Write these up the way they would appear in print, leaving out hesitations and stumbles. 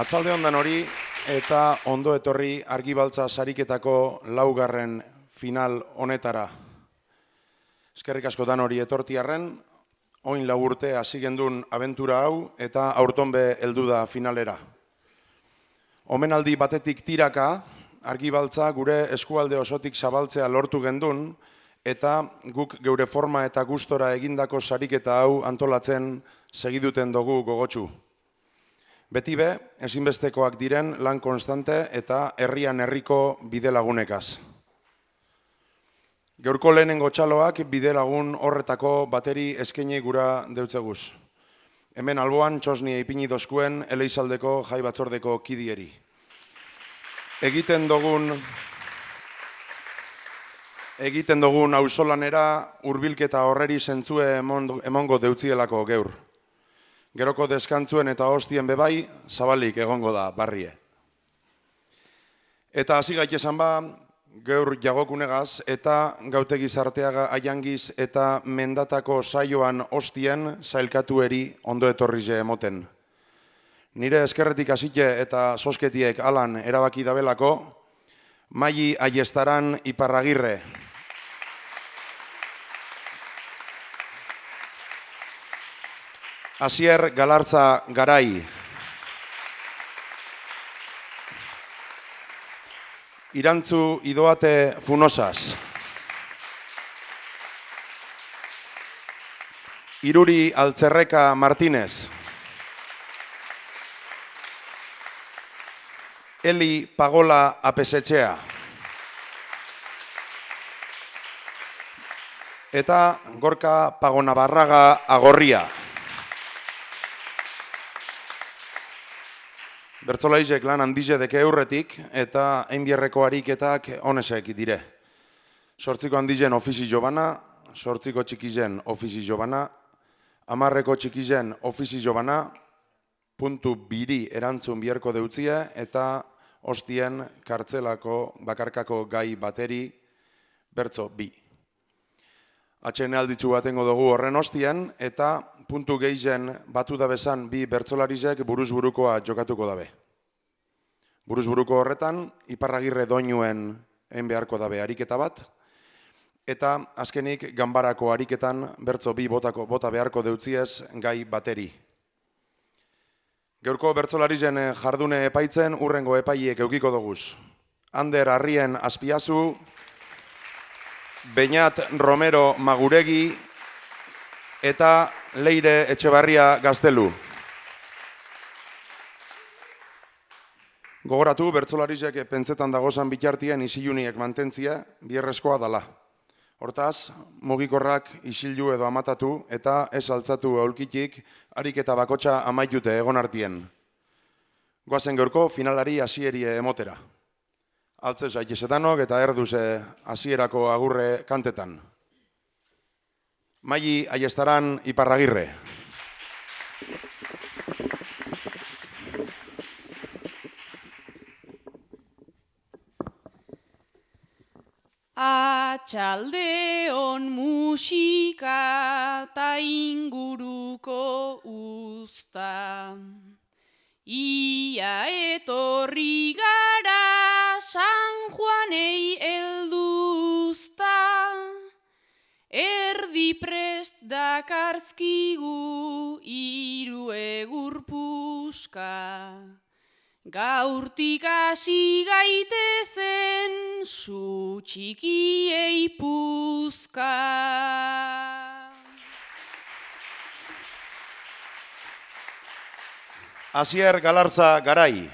Atzalde ondan hori eta ondo etorri Argibaltza sariketako laugarren final honetara. Eskerrik askotan hori etortiarren, oin lau urte hasi gendun abentura hau eta aurtonbe heldu da finalera. Omenaldi batetik tiraka, Argibaltza gure eskualde osotik zabaltzea lortu gendun eta guk geure forma eta gustora egindako sariketa hau antolatzen segiduten dugu gogotsu. Beti be, ezinbestekoak diren lan konstante eta herrian herriko bidelagunekaz. Gaurko lehenengo txaloak bidelagun horretako bateri eskaini gura deutzeguz. Hemen alboan txosni ipini dozkuen Eleizaldeko jai batzordeko kidieri. Egiten dugun auzolanera hurbilketa horreri zentzue emongo deutzielako geur. Geroko deskantzuen eta hostien bebai, zabalik egongo da barrie. Eta hasi gaitesan ba, geur jagokunegaz eta gautegi zarteaga aiangiz eta mendatako saioan hostien zailkatu eri ondo etorri je emoten. Nire eskerretik hasite eta sosketiek alan erabaki dabelako, Maili Aiestaran Iparragirre. Asier Galarza Garai. Irantzu Idoate Funosas. Iruri Altzerreka Martínez. Eli Pagola Apesetxea. Eta Gorka Pagonabarraga Agorria. Bertzolaizek lan handize deke eurretik eta einbierreko ariketak onesek dire. Sortziko handizen ofizi jobana, sortziko txikizen ofizi jobana, 10 txikizen ofizi jobana, puntu biri erantzun bierko deutzie eta hostien kartzelako bakarkako gai bateri bertzo bi. Atxene alditzu batengo dugu horren hostien eta puntu gehizen batu dabezan bi bertzolarizek buruzburukoa jokatuko dabe. Buruzburuko horretan, Iparragirre doinuen egin beharko dabe ariketa bat, eta azkenik ganbarako ariketan bertzo bi bota beharko deutziez gai bateri. Gaurko bertzolarizen jardune epaitzen urrengo epaiek eukiko doguz. Ander Arrien Azpiazu, Beñat Romero Maguregi eta Leire Etxebarria Gaztelu. Gogoratu, bertzolarizek pentsetan dagozan bitartien isiluniek mantentzia bierrezkoa dala. Hortaz, mugikorrak isilu edo amatatu eta ez altzatu aulkitik ariketa bakotxa amaitute egon artien. Goazen gaurko finalari hasierie emotera. Altzez aitzesetanok eta erduze hasierako agurre kantetan. Maili Aiestaran Iparragirre. Atxaldeon musika ta inguruko uzta. Ia etorri gara San Juanei elduzta. Erdi prest dakarzkigu 3 egur puska. Gaurtik hasi gaitezen zu txikiei puzka. Asier Galarza Garai.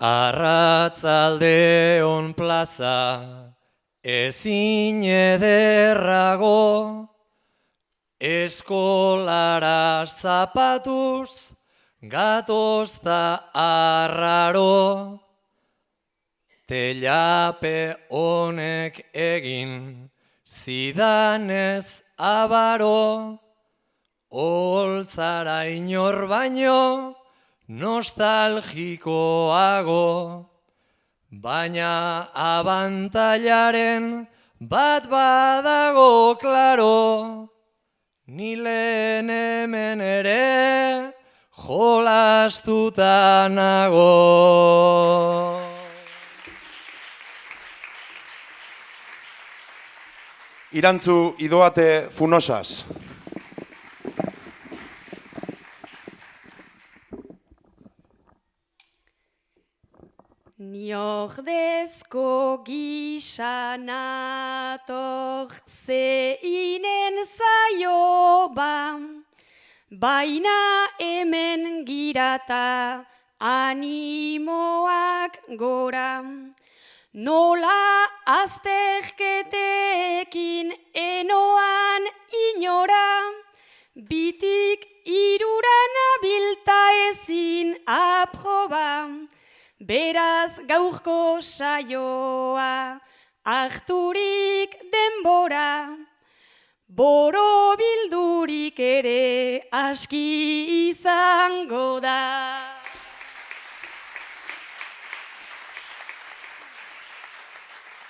Arratzaldeon plaza ezin ederrago, eskolara zapatuz gatozta arraro, telape honek egin zidanez abaro, holtzara inor baino nostalgikoago, baina abantailaren bat badago klaro, ni lehen hemen ere jolastuta nago. Irantzu Idoate Funosas. Ni ordezko gisa nator zeinen zaio baina hemen girata animoak gora. Nola azterketekin enoan inora, bitik iruran abilta ezin aproba. Beraz gaurko saioa harturik denbora, boro bildurik ere aski izango da.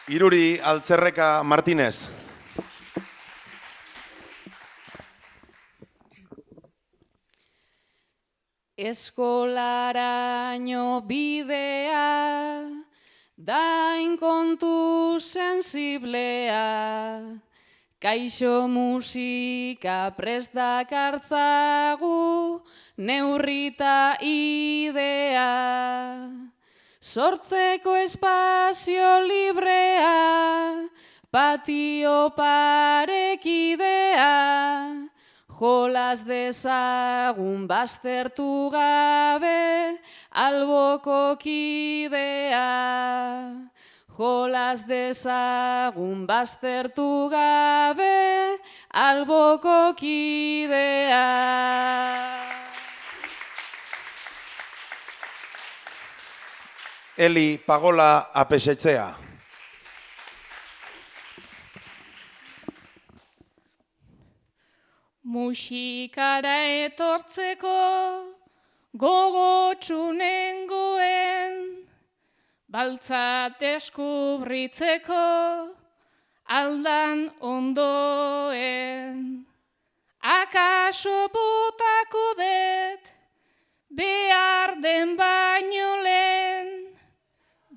Iruri Altzerreka Martinez. Eskolaraino bidea, dain kontu sensiblea, kaixo musika prest dakartzagu, neurrita idea. Sortzeko espazio librea, patio parekidea, jolas dezagun baztertu gabe, alboko kidea. Jolas dezagun baztertu gabe, alboko kidea. Eli Pagola Apesetzea. Musikara etortzeko gogotsunengoen, baltza deskubritzeko aldan ondoen. Akaso botako det behar den baino lehen,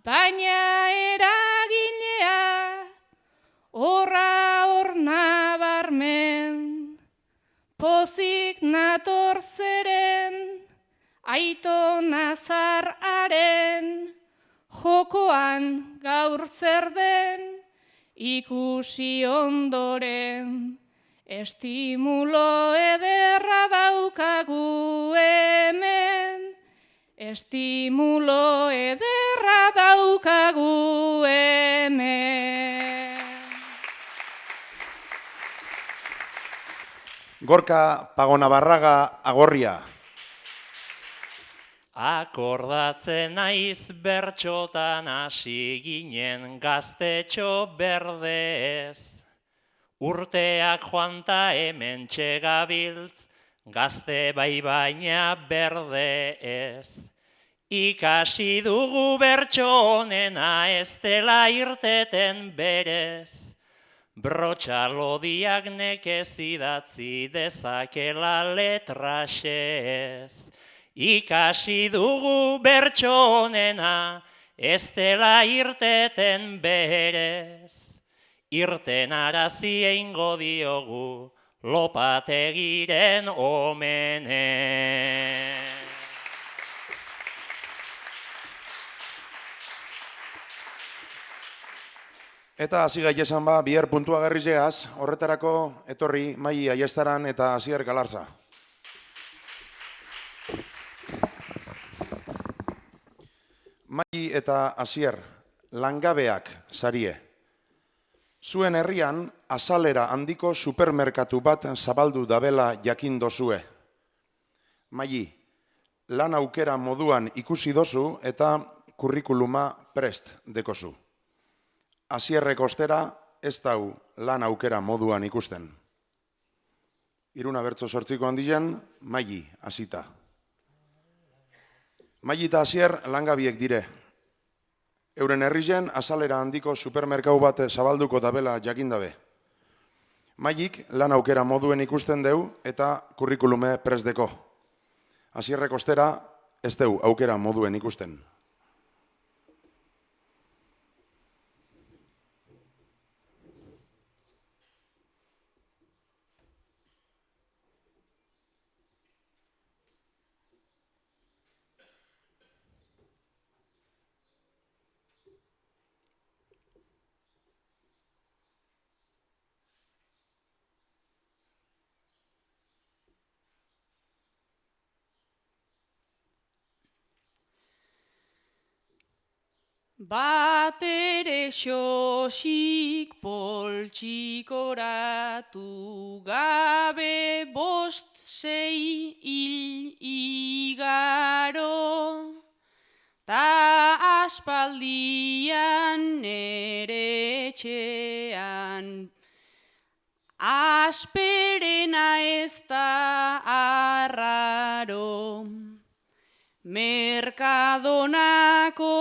baina eragilea horra hor nabarmen. Pozik nator zeren, aito nazararen, jokoan gaur zer den, ikusi ondoren. Estimulo ederra daukagu hemen, estimulo ederra daukagu hemen. Gorka Pagonabarraga Agorria. Akordatzen naiz bertxotan hasi ginen gaztetxo berdez. Urteak joanta hemen txegabiltz, gazte bai baina berde ez. Ikasi dugu bertso honena ez dela irteten berez. Brotxa lodiak nekez idatzi dezakela letra xez. Ikasi dugu bertso honena ez dela irteten berez. Irten arazi eingo diogu lopategiren omenen. Eta hasi gaitesan ba, biher puntua gerrizeaz, horretarako etorri Mai Aiestaran eta Asier Galarza. Mai eta Asier, langabeak sarie. Zuen herrian, azalera handiko supermerkatu bat zabaldu dabela jakin dozue. Mai, lan aukera moduan ikusi dozu eta kurrikuluma prest dekozu. Asierrek ostera ez dau lan aukera moduan ikusten. Iruna bertso sortziko handien, Mai hasita. Mai eta Asier langabiek dire. Euren herrien azalera handiko supermerkau bat zabalduko dabela jakindabe. Maik lan aukera moduen ikusten deu eta kurrikulume presdeko. Hasierrek ostera ez deu aukera moduen ikusten. Batere xosik poltsikoratu gabe 5-6 hil igaro, ta aspaldian nere etxean asperena ez da arraro. Merkadonako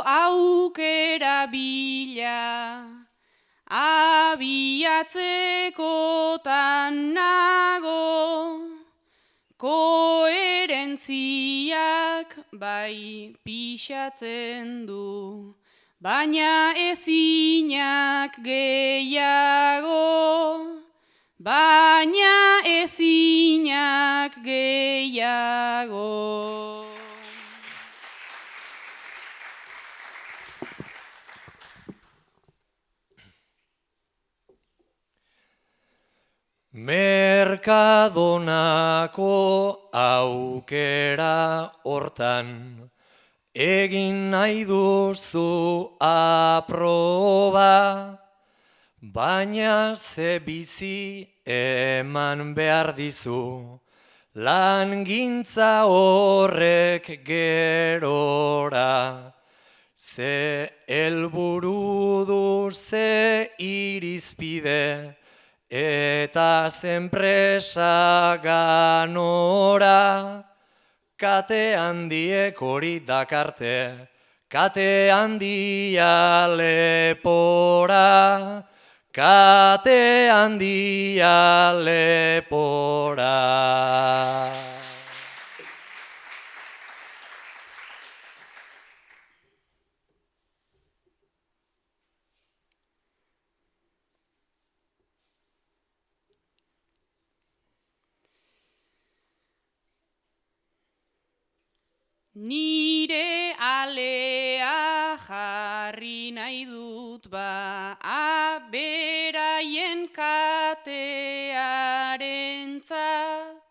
aukera bila, abiatzekotan nago, koherentziak bai pixatzen du, baina ezinak gehiago, baina ezinak gehiago. Merkadonako aukera hortan, egin nahi duzu aproba, baina ze bizi eman behar dizu, langintza horrek gerora, ze helburu du, ze irizpide, eta zenpresa ganora, kate handiek hori dakarte, kate handia lepora, kate handia lepora. Nire alea jarri nahi dut beraien katearentzat,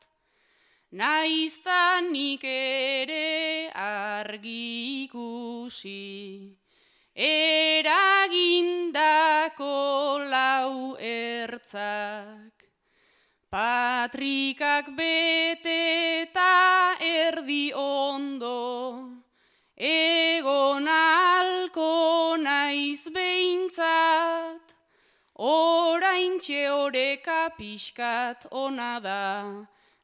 naizta nik ere argi ikusi, eragindako lau ertzak. Patrikak bete eta erdi ondo, egon alko naiz behintzat, oraintxe oreka pixkat ona da,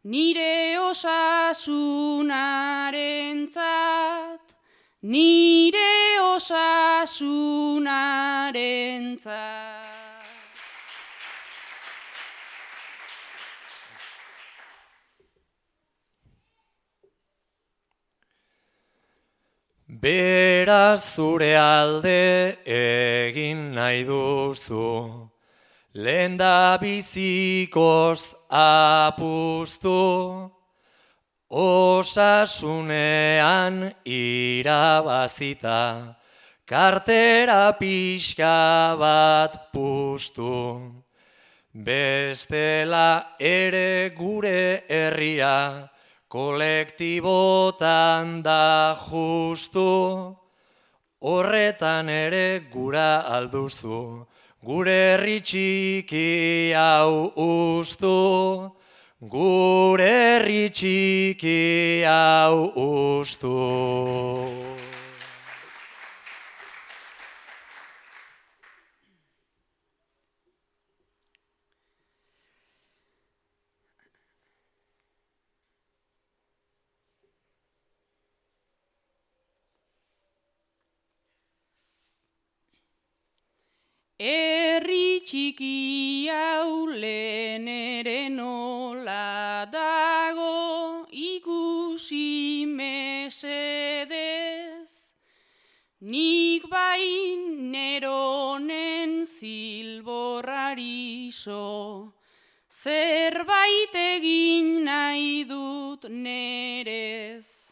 nire osasunarentzat, nire osasunarentzat. Beraz zure alde egin nahi duzu, lenda bizikoz apustu, osasunean irabazita, kartera pixka bat pustu. Bestela ere gure herria, kolektibotan da justu, horretan ere gura alduzu, gure herri txiki hau ustu, gure herri txiki hau ustu. herri txiki hau lehen ere nola dago ikusi mesedez, nik bai neronen zilborrari so, zerbait egin nahi dut nerez.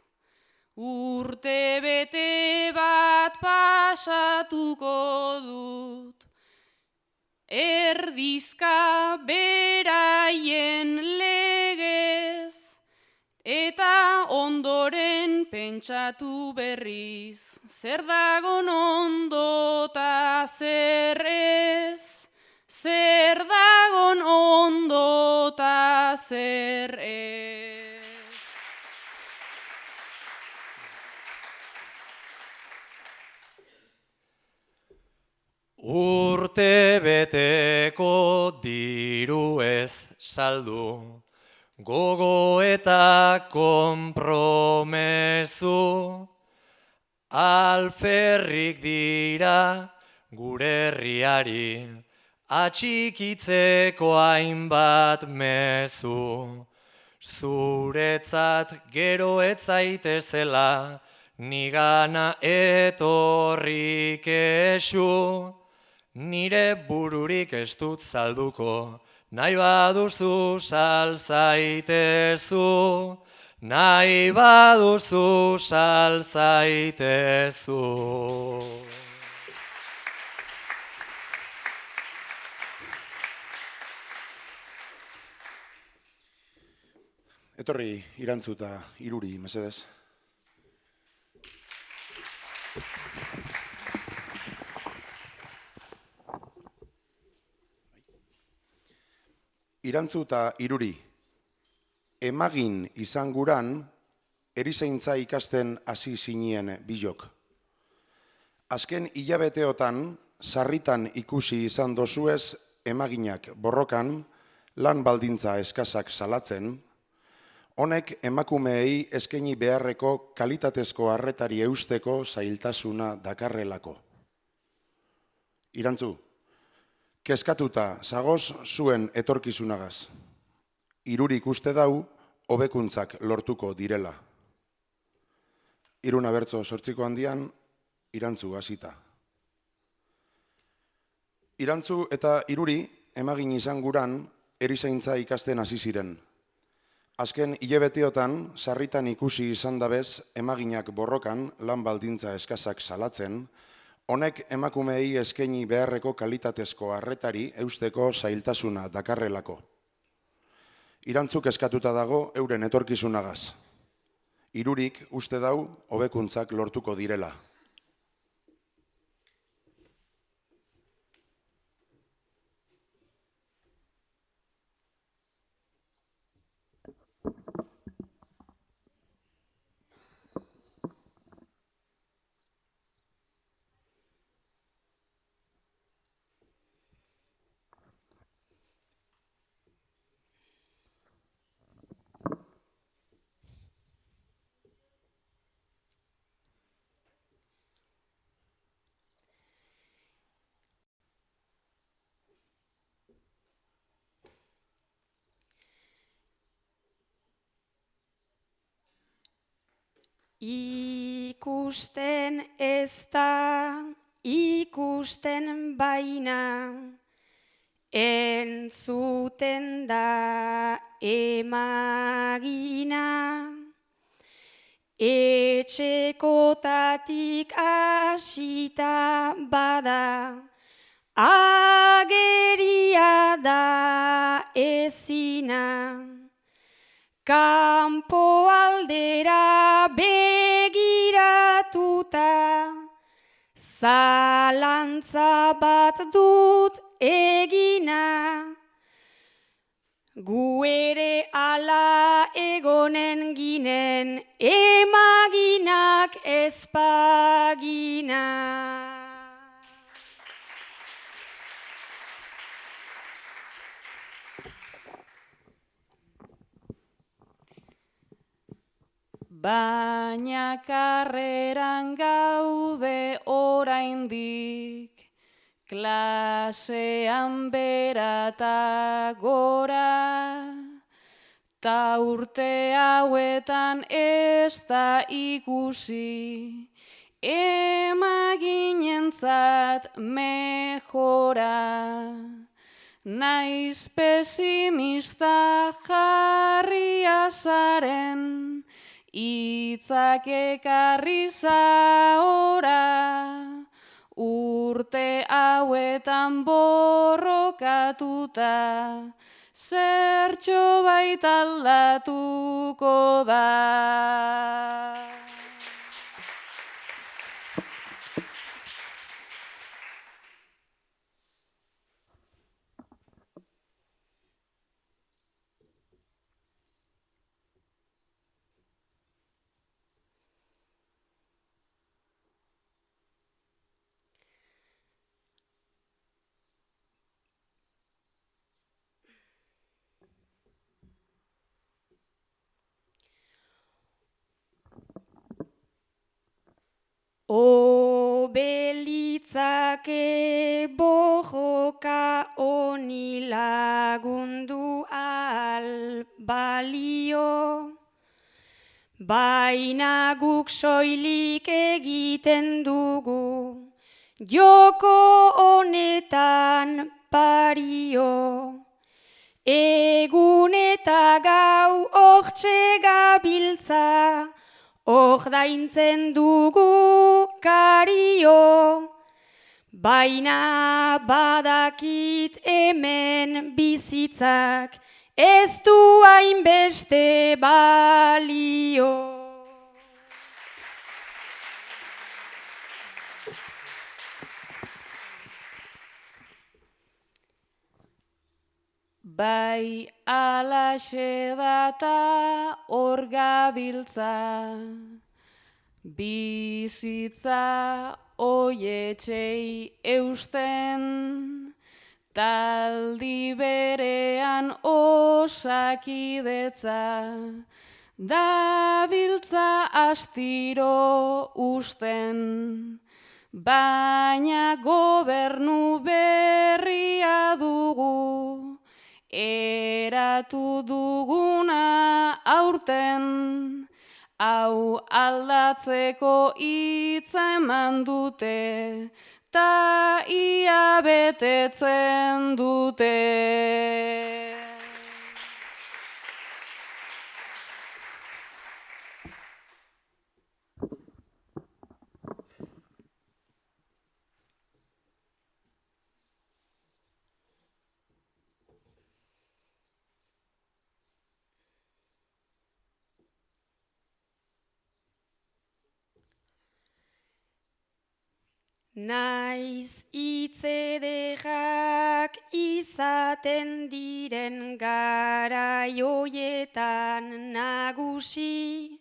Urte bete bat pasatuko dut, erdizka beraien legez, eta ondoren pentsatu berriz, zer dagon ondota zer ez, zer dagon ondota zer ez. Urte beteko diru ez saldu, gogo eta konpromezu, alferrik dira gure herriari, atxikitzeko hainbat mezu. Zuretzat gero ez zaitezela, nigana etorri kexu, nire bururik ez dut salduko, nahi baduzu sal zaitezu, nahi baduzu sal zaitezu. Etorri Irantzu eta Iruri, mesedez. Irantzu eta Iruri, emagin izan guran, erizaintza ikasten hasi zinien bilok. Azken hilabeteotan, sarritan ikusi izan dozuez, emaginak borrokan, lan baldintza eskasak salatzen, honek emakumeei eskaini beharreko kalitatezko arretari eusteko zailtasuna dakarrelako. Irantzu, kezkatuta zagoz zuen etorkizunagaz. Irurik uste dau, hobekuntzak lortuko direla. Iruna bertso 8 handian, Irantzu hasita. Irantzu eta Iruri, emagin izan guran, erizaintza ikasten hasi ziren. Azken hilabeteotan, sarritan ikusi izan dabez, emaginak borrokan, lan baldintza eskasak salatzen, honek emakumeei eskaini beharreko kalitatezko arretari eusteko zailtasuna dakarrelako. Irantzuk eskatuta dago euren etorkizunagaz. Irurik uste dau hobekuntzak lortuko direla. Ikusten ez da, ikusten baina, entzuten da emagina. Etxekotatik hasita bada, ageria da ezina. Kanpo aldera begiratuta, zalantza bat dut egina. Gu ere ala egonen ginen, emaginak ezpagina. Baina karreran gaude oraindik, klasean berata gora, ta urte hauetan ez da ikusi, emaginentzat mejora. Naiz pesimista jarria zaren, hitzak ekarri zahora, urte hauetan borrokatuta, zertxo baita aldatuko da. Obelitzake bojoka honi lagundu al balio, baina guk soilik egiten dugu, joko honetan pario. Egun eta gau hortxe gabiltza, ordaintzen dugu kario, baina badakit hemen bizitzak ez du hainbeste balio. Bai alaxe data hor gabiltza, bizitza oietxei eusten, taldi berean osakidetza, dabiltza astiro usten, baina gobernu berria dugu, eratu duguna aurten, hau aldatzeko hitza eman dute, ta ia betetzen dute. Naiz itzederak izaten diren garaioietan nagusi,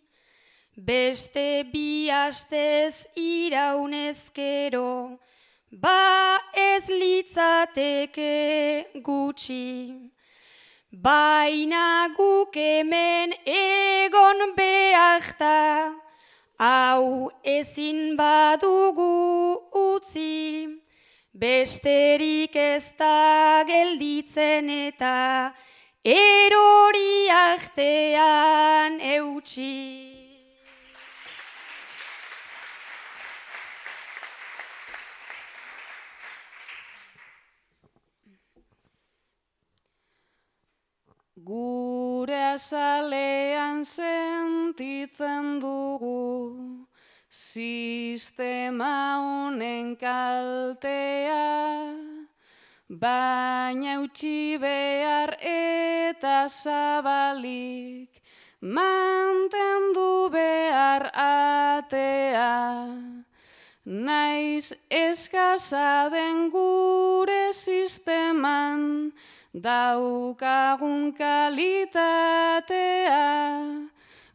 beste bi astez iraunezkero, ba ez litzateke gutxi. Baina guk hemen egon beharta, hau ezin badugu utzi, besterik ez da gelditzen eta erori artean eutsi. Gure azalean sentitzen dugu, sistema honen kaltea, baina utzi behar eta zabalik, mantendu behar atea. Naiz eskasa den gure sisteman, daukagun kalitatea,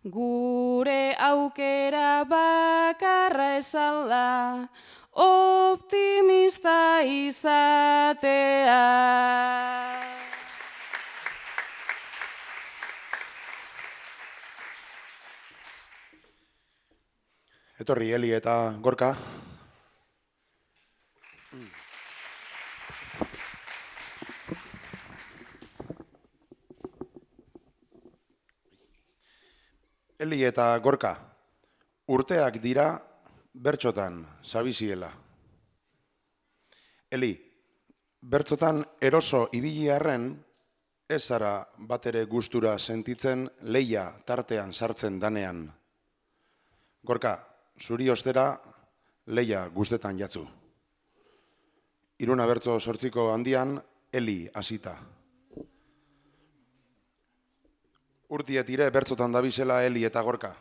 gure aukera bakarra esala, optimista izatea. Etorri Eli eta Gorka. Eli eta Gorka, urteak dira bertsotan sabiziela. Eli, bertsotan eroso ibili arren, ez zara batere gustura sentitzen leia tartean sartzen danean. Gorka, zuri ostera leia guztetan jatzu. Iruna bertso 8 handian, Eli hasita. Urtiet ire bertzotan dabizela Eli eta Gorka.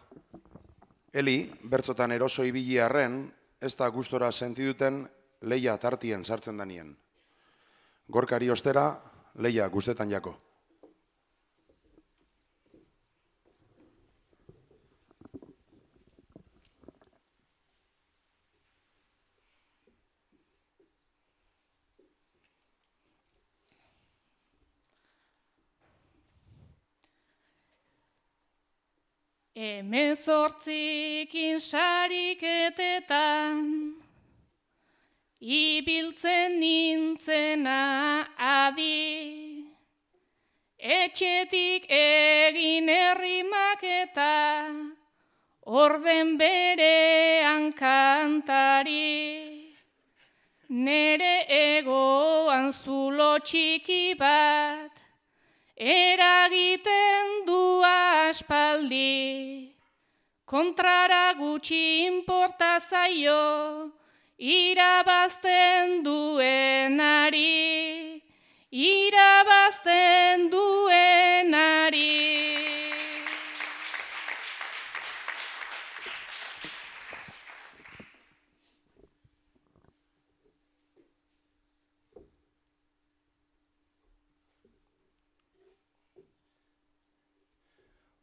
Eli, bertzotan eroso ibili arren, ez da gustora sentiduten leia tartien sartzen danien. Gorkari ostera, leia guztetan jako. Hemezortzikin sariketetan, ibiltzen nintzena adi, etxetik egin errimak eta orden berean kantari. Nere egoan zulo txiki bat, eragiten du aspaldi, kontrara gutxi inporta zaio, irabazten duenari, irabazten duenari.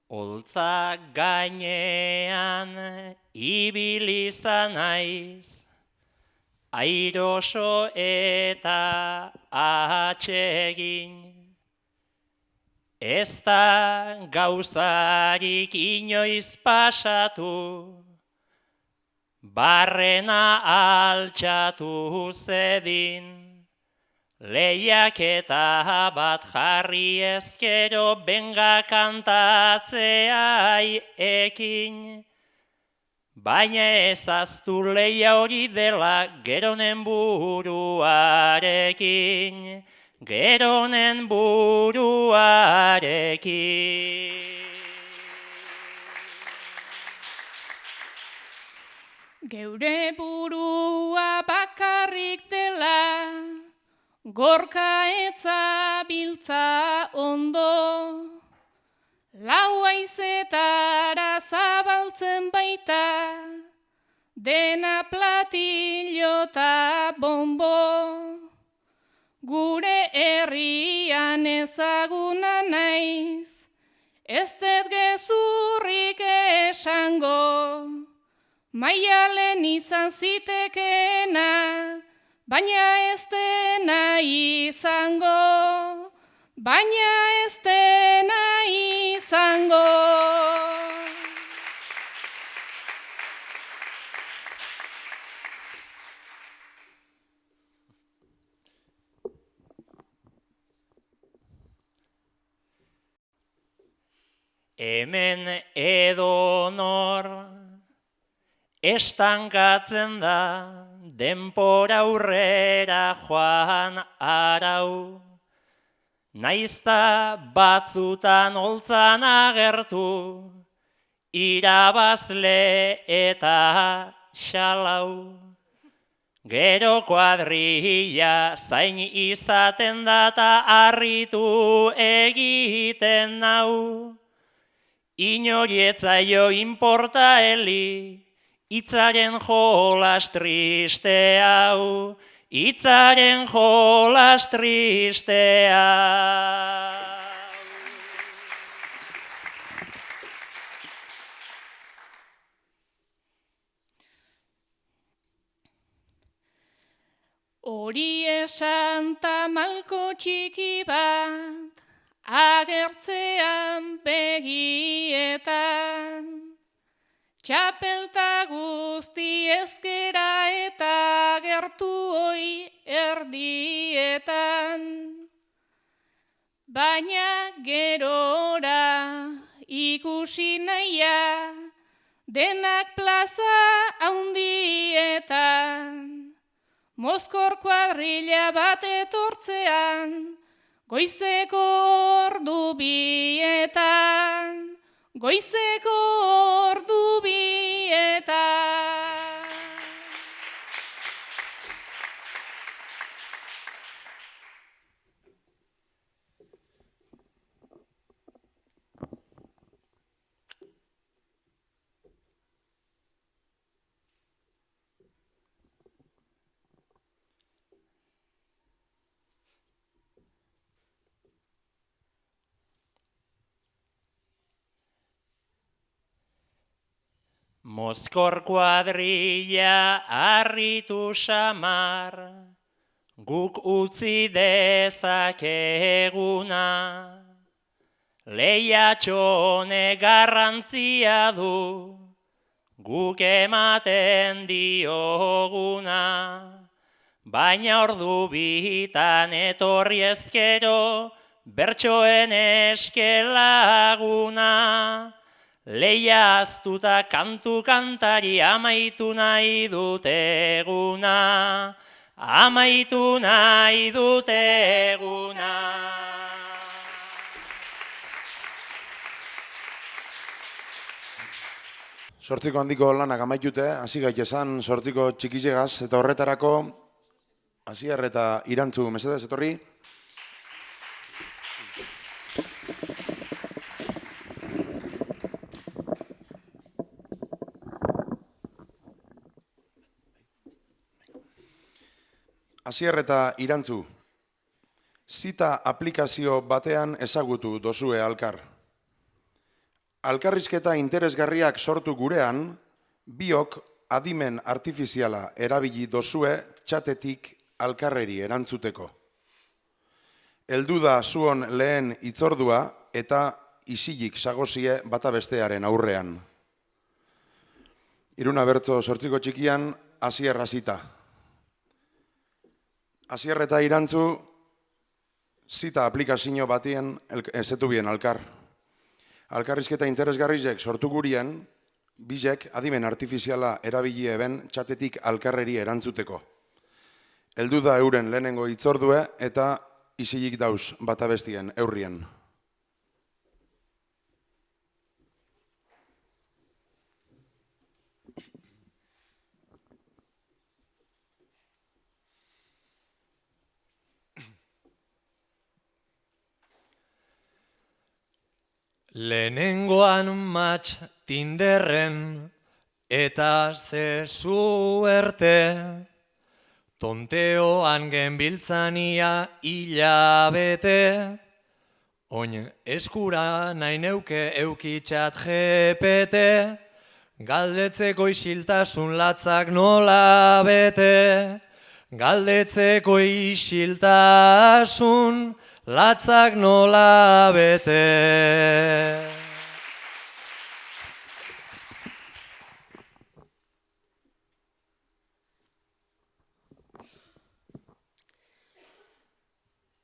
Holtza gainean ibili izan naiz, airoso eta atsegin. Ez da gauzarik inoiz pasatu, barrena altxatu zedin. Lehiaketa bat jarri ezkero benga kantatzeai ekin. Baina ezaztu lehia hori dela geronen buruarekin, geronen buruarekin. Geure burua bakarrik dela, Gorka etza biltza ondo, lau haizetara zabaltzen baita, dena platillo eta bombo. Gure herrian ezaguna naiz, ez dut gezurrik esango, Maialen izan zitekeena, baina ez dena izango, baina ez dena izango. Hemen edonor estankatzen da, denpora aurrera joan arau. Naizta batzutan holtzan agertu, irabazle eta xalau. Gero kuadrilla zain izaten da ta harritu egiten nau. Inori ez zaio inporta Eli, hitzaren jolas triste hau, hitzaren jolas triste hau. Hori esan ta malko txiki bat, agertzean begietan. Txapelta guzti ezkera eta gertu hoi erdietan. Baina gerora ikusi nahia, denak plaza haundietan. Mozkor kuadrilla bat etortzean, goizeko ordu bietan, goizeko ordu bietan. Mozkor kuadrilla harritu samar, guk utzi dezakeguna. Lehiatxo honek garrantzia du, guk ematen dioguna. Baina ordu bitan etorri ezkero, bertsoen eskelaguna. Lehia aztuta kantu kantari amaitu nahi duteguna, amaitu nahi duteguna. Sortziko handiko lanak amaitute, hasi gaitezen sortziko txikizegaz, eta horretarako Asier eta Irantzu, mesedez, etorri. Asier eta Irantzu, zita aplikazio batean ezagutu dozue alkar. Alkarrizketa interesgarriak sortu gurean, biok adimen artifiziala erabili dozue txatetik alkarreri erantzuteko. Heldu da zuon lehen hitzordua eta isilik sagozie bata bestearen aurrean. Iruna bertso sortziko txikian, Asier hasita. Asier eta Irantzu, zita aplikazio batien ezetu bien alkar. Alkarrizketa interesgarrizek sortu gurien, bizek adimen artifiziala erabili eben txatetik alkarreri erantzuteko. Heldu da euren lehenengo hitzordue eta isilik dauz bata bestien eurrien. Lehenengoan match Tinderren eta ze suerte, tonteoan genbiltzania hilabete, oin eskura nahi neuke eukitxat GPT, galdetzeko isiltasun latzak nola bete, galdetzeko isiltasun latzak nola bete.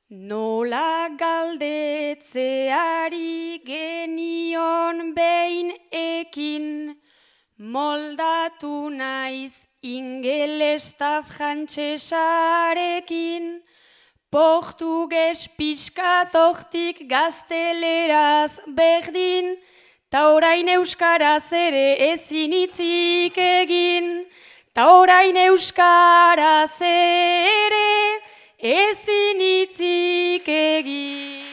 Nola galdetzeari genion behin ekin, moldatu naiz ingelesta frantsesarekin, portuges pixkatortik gazteleraz berdin, ta orain euskaraz ere ezin hitzik egin, ta orain euskaraz ere ezin hitzik egin.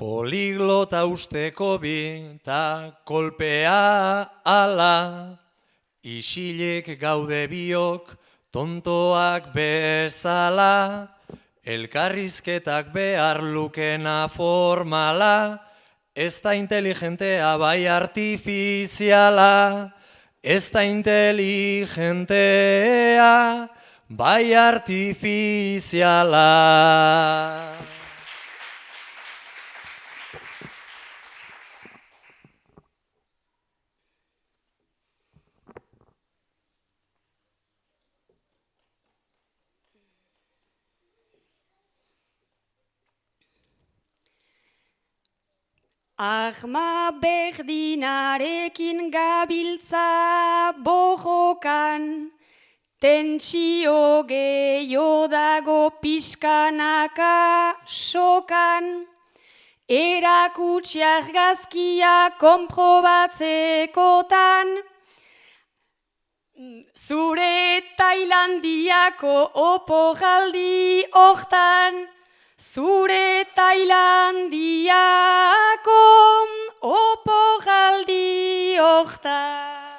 Poliglota usteko bi ta kolpea ala, isilek gaude biok tontoak bezala, elkarrizketak behar lukena formala, ez da inteligentea bai artifiziala, ez da inteligentea bai artifiziala. Ahma berdinarekin gabiltza bojokan, tentsio gehiago dago pixkanaka sokan, erakutsi argazkia konprobatzekotan, zure Tailandiako oporraldi hortan, zure Tailandiako oporraldi hortan.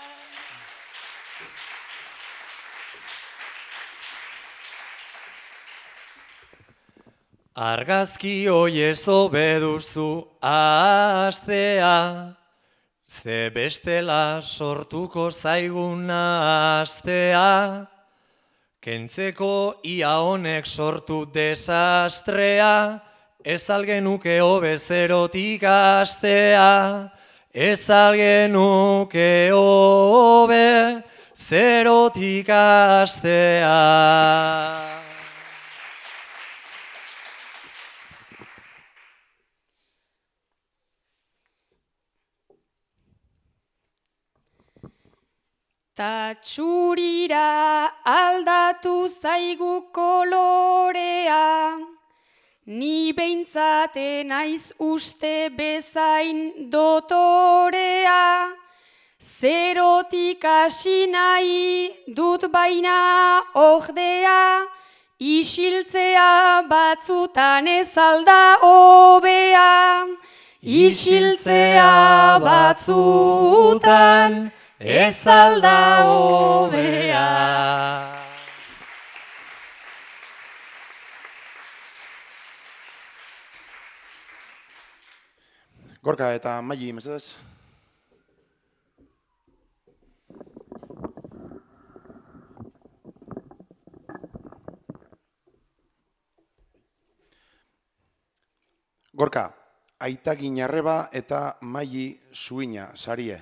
Argazki hoiez obeduzu astea, ze bestela sortuko zaiguna astea, kentzeko ia honek sortu desastrea, ez algenuke hobe zerotik astea, ez algenuke hobe zerotik astea. Ta txurira aldatu zaigu kolorea, ni behintzate naiz uste bezain dotorea, zerotik hasi nahi dut baina ordea, isiltzea batzutan ez alda hobea, isiltzea batzutan ez alda hobea. Gorka eta Maili, mesedez. Gorka, aita ginarreba eta Maili suina, sarie.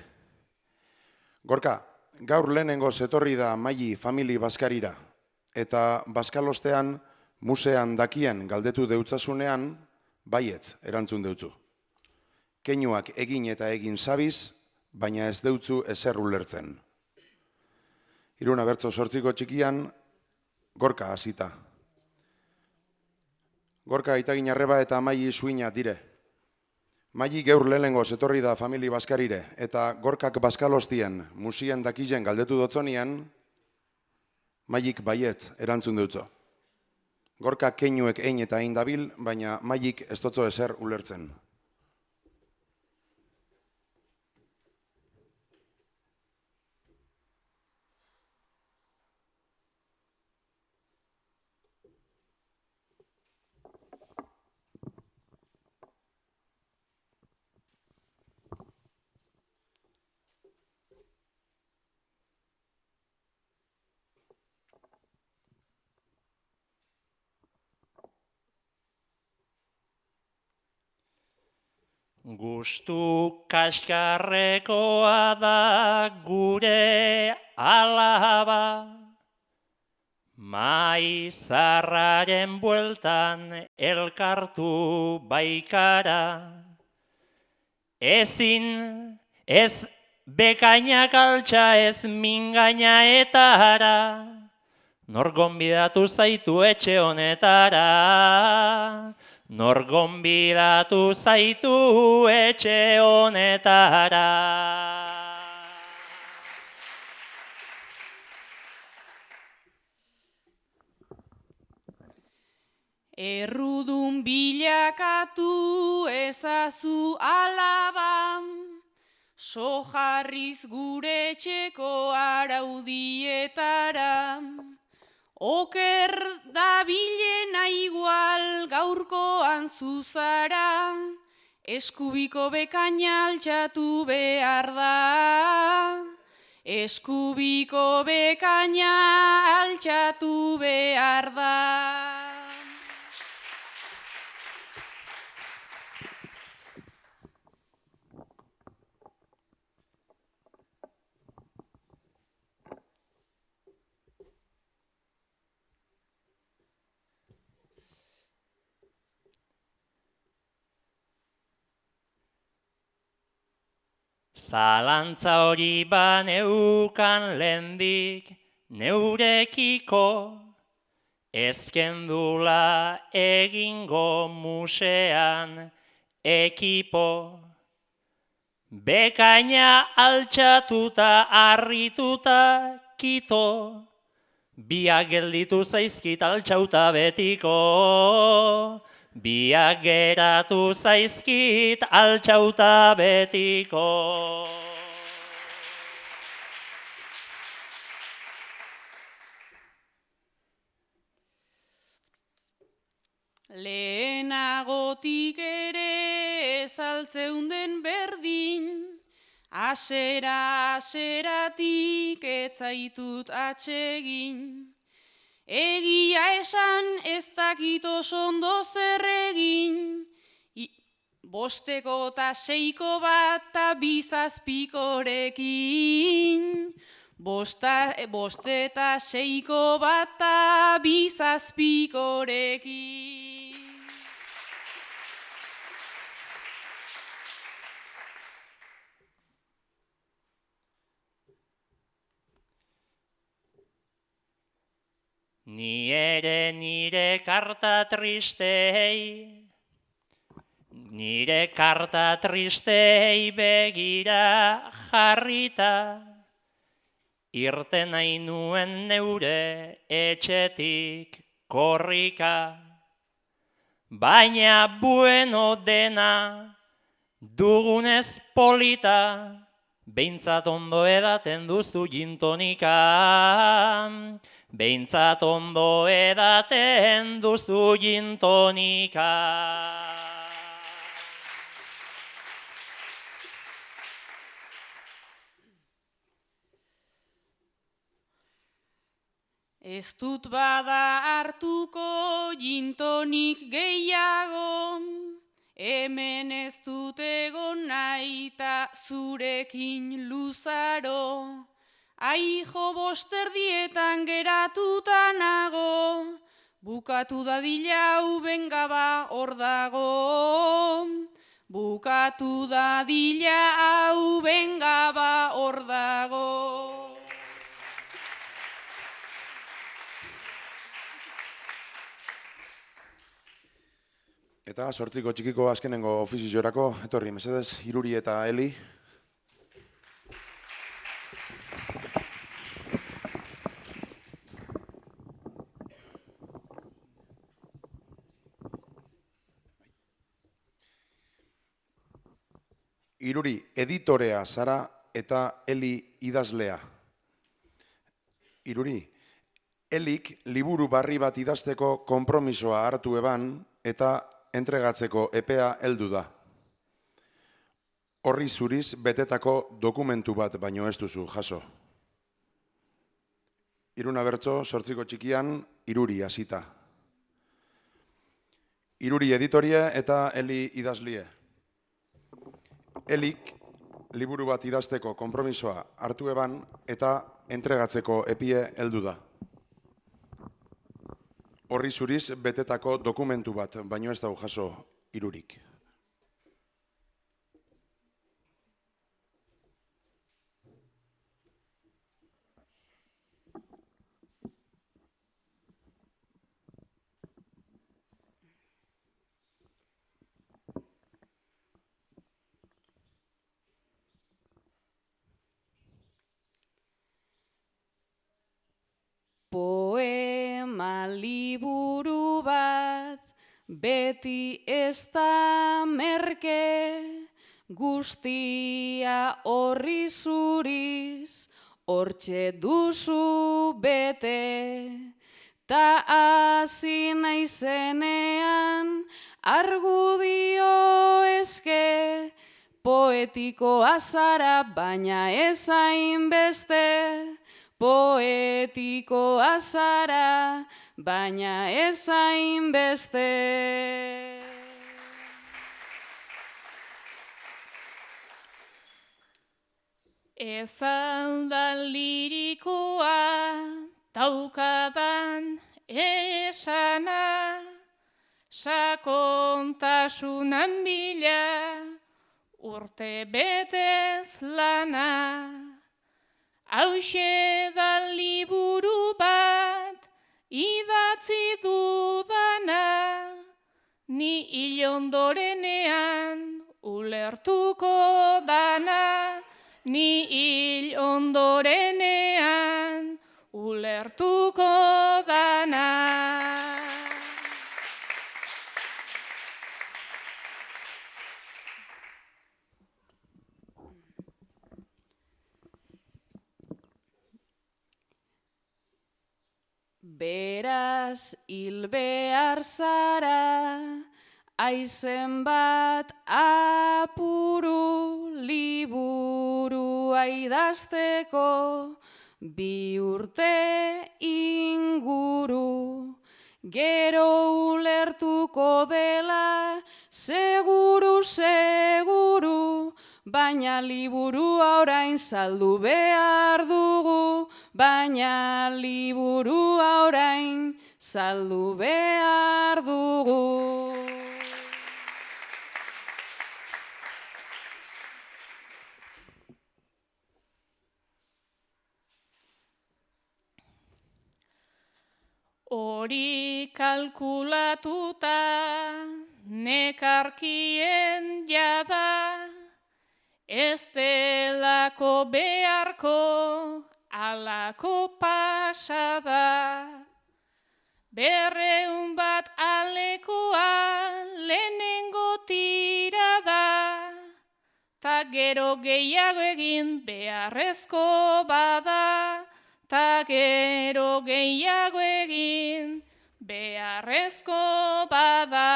Gorka, gaur lehenengo zetorri da Maili famili baskarira, eta baskalostean musean dakien galdetu deutzasunean, baietz erantzun deutzu. Keinuak egin eta egin sabiz, baina ez deutzu ezer ulertzen. Iruna bertso 8ko txikian, Gorka hasita. Gorka aitaginarreba eta Maili suina dire. Maili gaur lehenengo zetorri da famili baskarire, eta Gorkak baskalostien musien dakien galdetu dotzonian, Mailik baietz erantzun deutzo. Gorka keinuek ein eta ein dabil, baina Mailik ez dotzo ezer ulertzen. Gustu kaskarrekoa da gure alaba, maizarraren bueltan elkartu baikara. Ezin, ez bekainak altxa ez mingainaetara, nor gonbidatu zaitu etxe honetara. Nor gonbidatu zaitu etxe honetara. Errudun bilakatu ezazu alaba, sojarriz gure etxeko araudietara. Oker da bilena igual gaurkoan zuzara, eskubiko bekaina altxatu behar da. Eskubiko bekaina altxatu behar da. Zalantza hori baneukan lehendik neurekiko, ezkendula egingo musean ekipo. Bekaina altxatuta harrituta kito, biak gelditu zaizkit altxauta betiko. Biak geratu zaizkit altxauta betiko. Lehenagotik ere ezaltzeunden berdin, aseratik etzaitut atsegin. Egia esan ez dakit oso ondo zer egin, bosteko eta seiko bat eta bizazpikorekin. Boste eta seiko bat eta bizazpikorekin. Ni ere nire karta tristei begira jarrita, irten nahi nuen neure etxetik korrika. Baina bueno dena dugunez polita, behintzat ondo edaten duzu gintonika. Behintzat ondo edaten duzu gintonika. Ez dut bada hartuko gintonik gehiago, hemen ez dut egon nahi ta zurekin luzaro. Aijo bosterdietan geratuta nago, bukatu dadila hau bengaba hor dago. Bukatu dadila hau bengaba hor dago. Eta sortziko txikiko azkenengo ofiziorako, etorri mesedez, Iruri eta Eli. Iruri, editorea zara eta Eli idazlea. Iruri, Elik liburu barri bat idazteko konpromisoa hartu eban eta entregatzeko epea heldu da. Horri zuriz betetako dokumentu bat baino ez duzu jaso. Iruna bertso, sortziko txikian, Iruri hasita. Iruri editorie eta Eli idazlie. Elik liburu bat idazteko konpromisoa hartu eban eta entregatzeko epie heldu da. Horri zuriz betetako dokumentu bat, baino ez dau jaso Irurik. Poema liburu bat, beti ez da merke, guztia horri zuriz, hortxe duzu bete. Ta hasi naizenean, argudio eske, poetikoa zara, baina ez hainbeste. Poetikoa zara, baina ez hainbeste. Ez alda lirikoa, daukadan esana, sakontasunan bila, urte betez lana. Hauxe da liburu bat idatzi dudana, ni hil ondorenean ulertuko dana, ni hil ondorenean ulertuko dana. Beraz hil behar zara, aizen bat apuru liburua idazteko, 2 urte inguru, gero ulertuko dela, seguru, seguru, baina liburua orain saldu behar dugu, baina liburua orain saldu behar dugu. Hori kalkulatuta nekarkien jada, ez delako beharko alako pasada. 200 bat alekoa lehenengo tirada, ta gero gehiago egin beharrezko bada, ta gero gehiago egin beharrezko bada.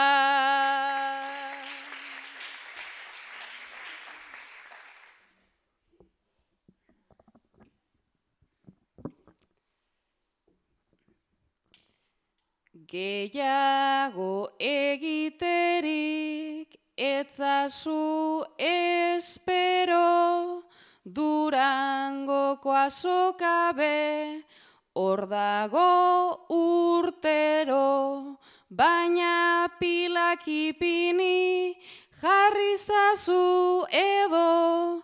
Gehiago egiterik etzazu espero, Durangoko azokabe hor dago urtero, baina pilak ipini jarri zazu edo,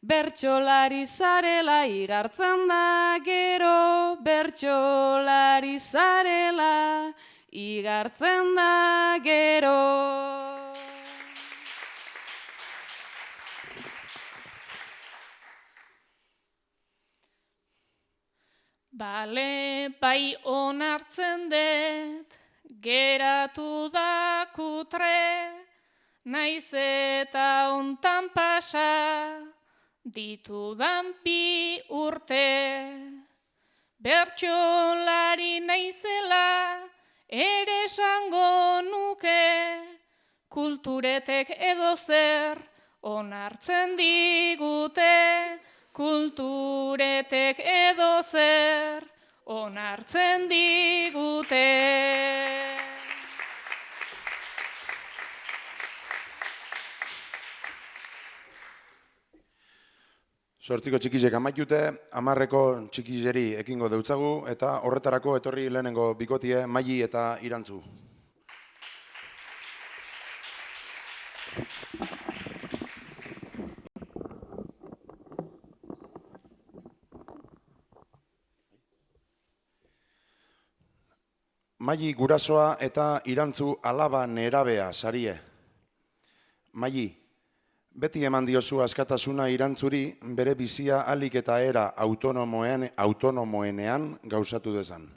bertsolari zarela igartzen da gero, bertsolari zarela igartzen da gero. Bale, bai onartzen dut, geratu da kutre, naiz eta ontan pasa, ditudan 2 urte. Bertsolari naizela ere esango nuke, kulturetek edo zer onartzen digute, kulturetek edo zer onartzen digute. Zortziko txikizek amaitute, 10eko txikizeri ekingo deutzagu, eta horretarako etorri lehenengo bikotie Maili eta Irantzu. Maili gurasoa eta Irantzu alaba nerabea sarie. Maili, beti eman diozu askatasuna Irantzuri bere bizia ahalik eta era autonomoenean gauzatu dezan.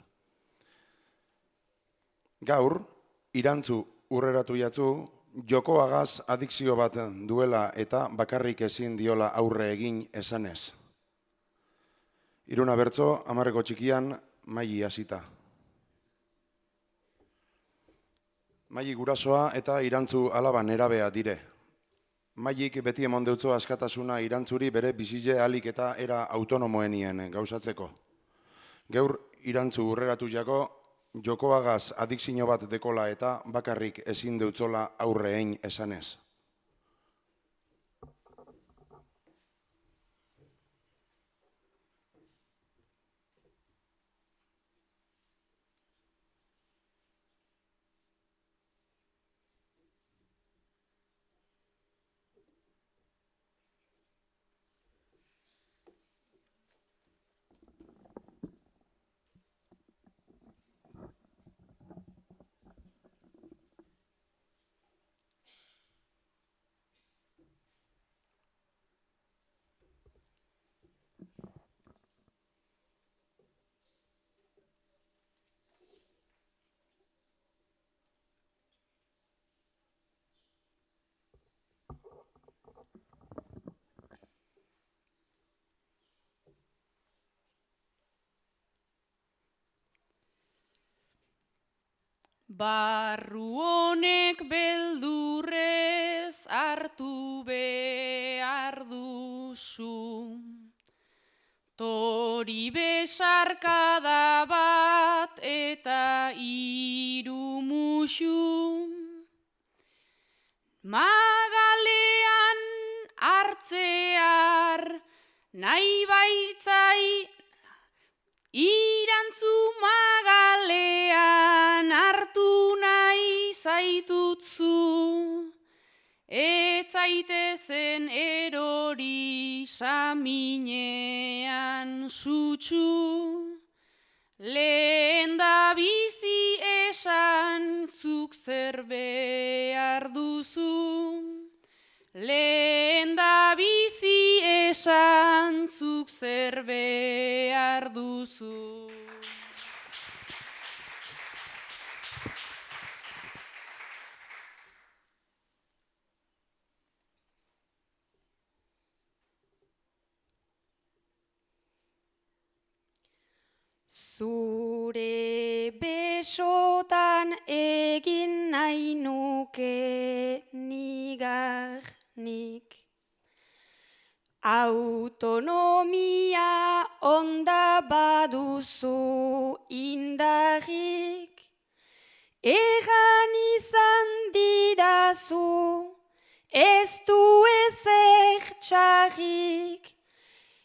Gaur, Irantzu urreratu jatzu, jokoagaz adikzio bat duela eta bakarrik ezin diola aurre egin esanez. 3 bertso, 10eko txikian, Maili hasita. Maili gurasoa eta Irantzu alaba nerabea dire. Mailik beti emon deutzo askatasuna Irantzuri bere bizile ahalik eta era autonomoenien gauzatzeko. Gaur Irantzu urreratu jako, jokoagaz adikzio bat dekola eta bakarrik ezin deutzola aurre egin esanez. Barru honek beldurrez hartu behar duzu. Tori besarkada bat eta hiru musu. Magalean hartzear nahi baitzai, irantzu magalean hartu nahi zaitutzu. Ez zaitezen erori saminean sutsu. Lehen da bizi esan zuk zer behar duzu. Lehen da bizi esan zuk zer behar duzu. Zure besotan egin nahi nuke nigarnik. Autonomia onda baduzu indarrik. Egan izan didazu, ez du ezer txarrik.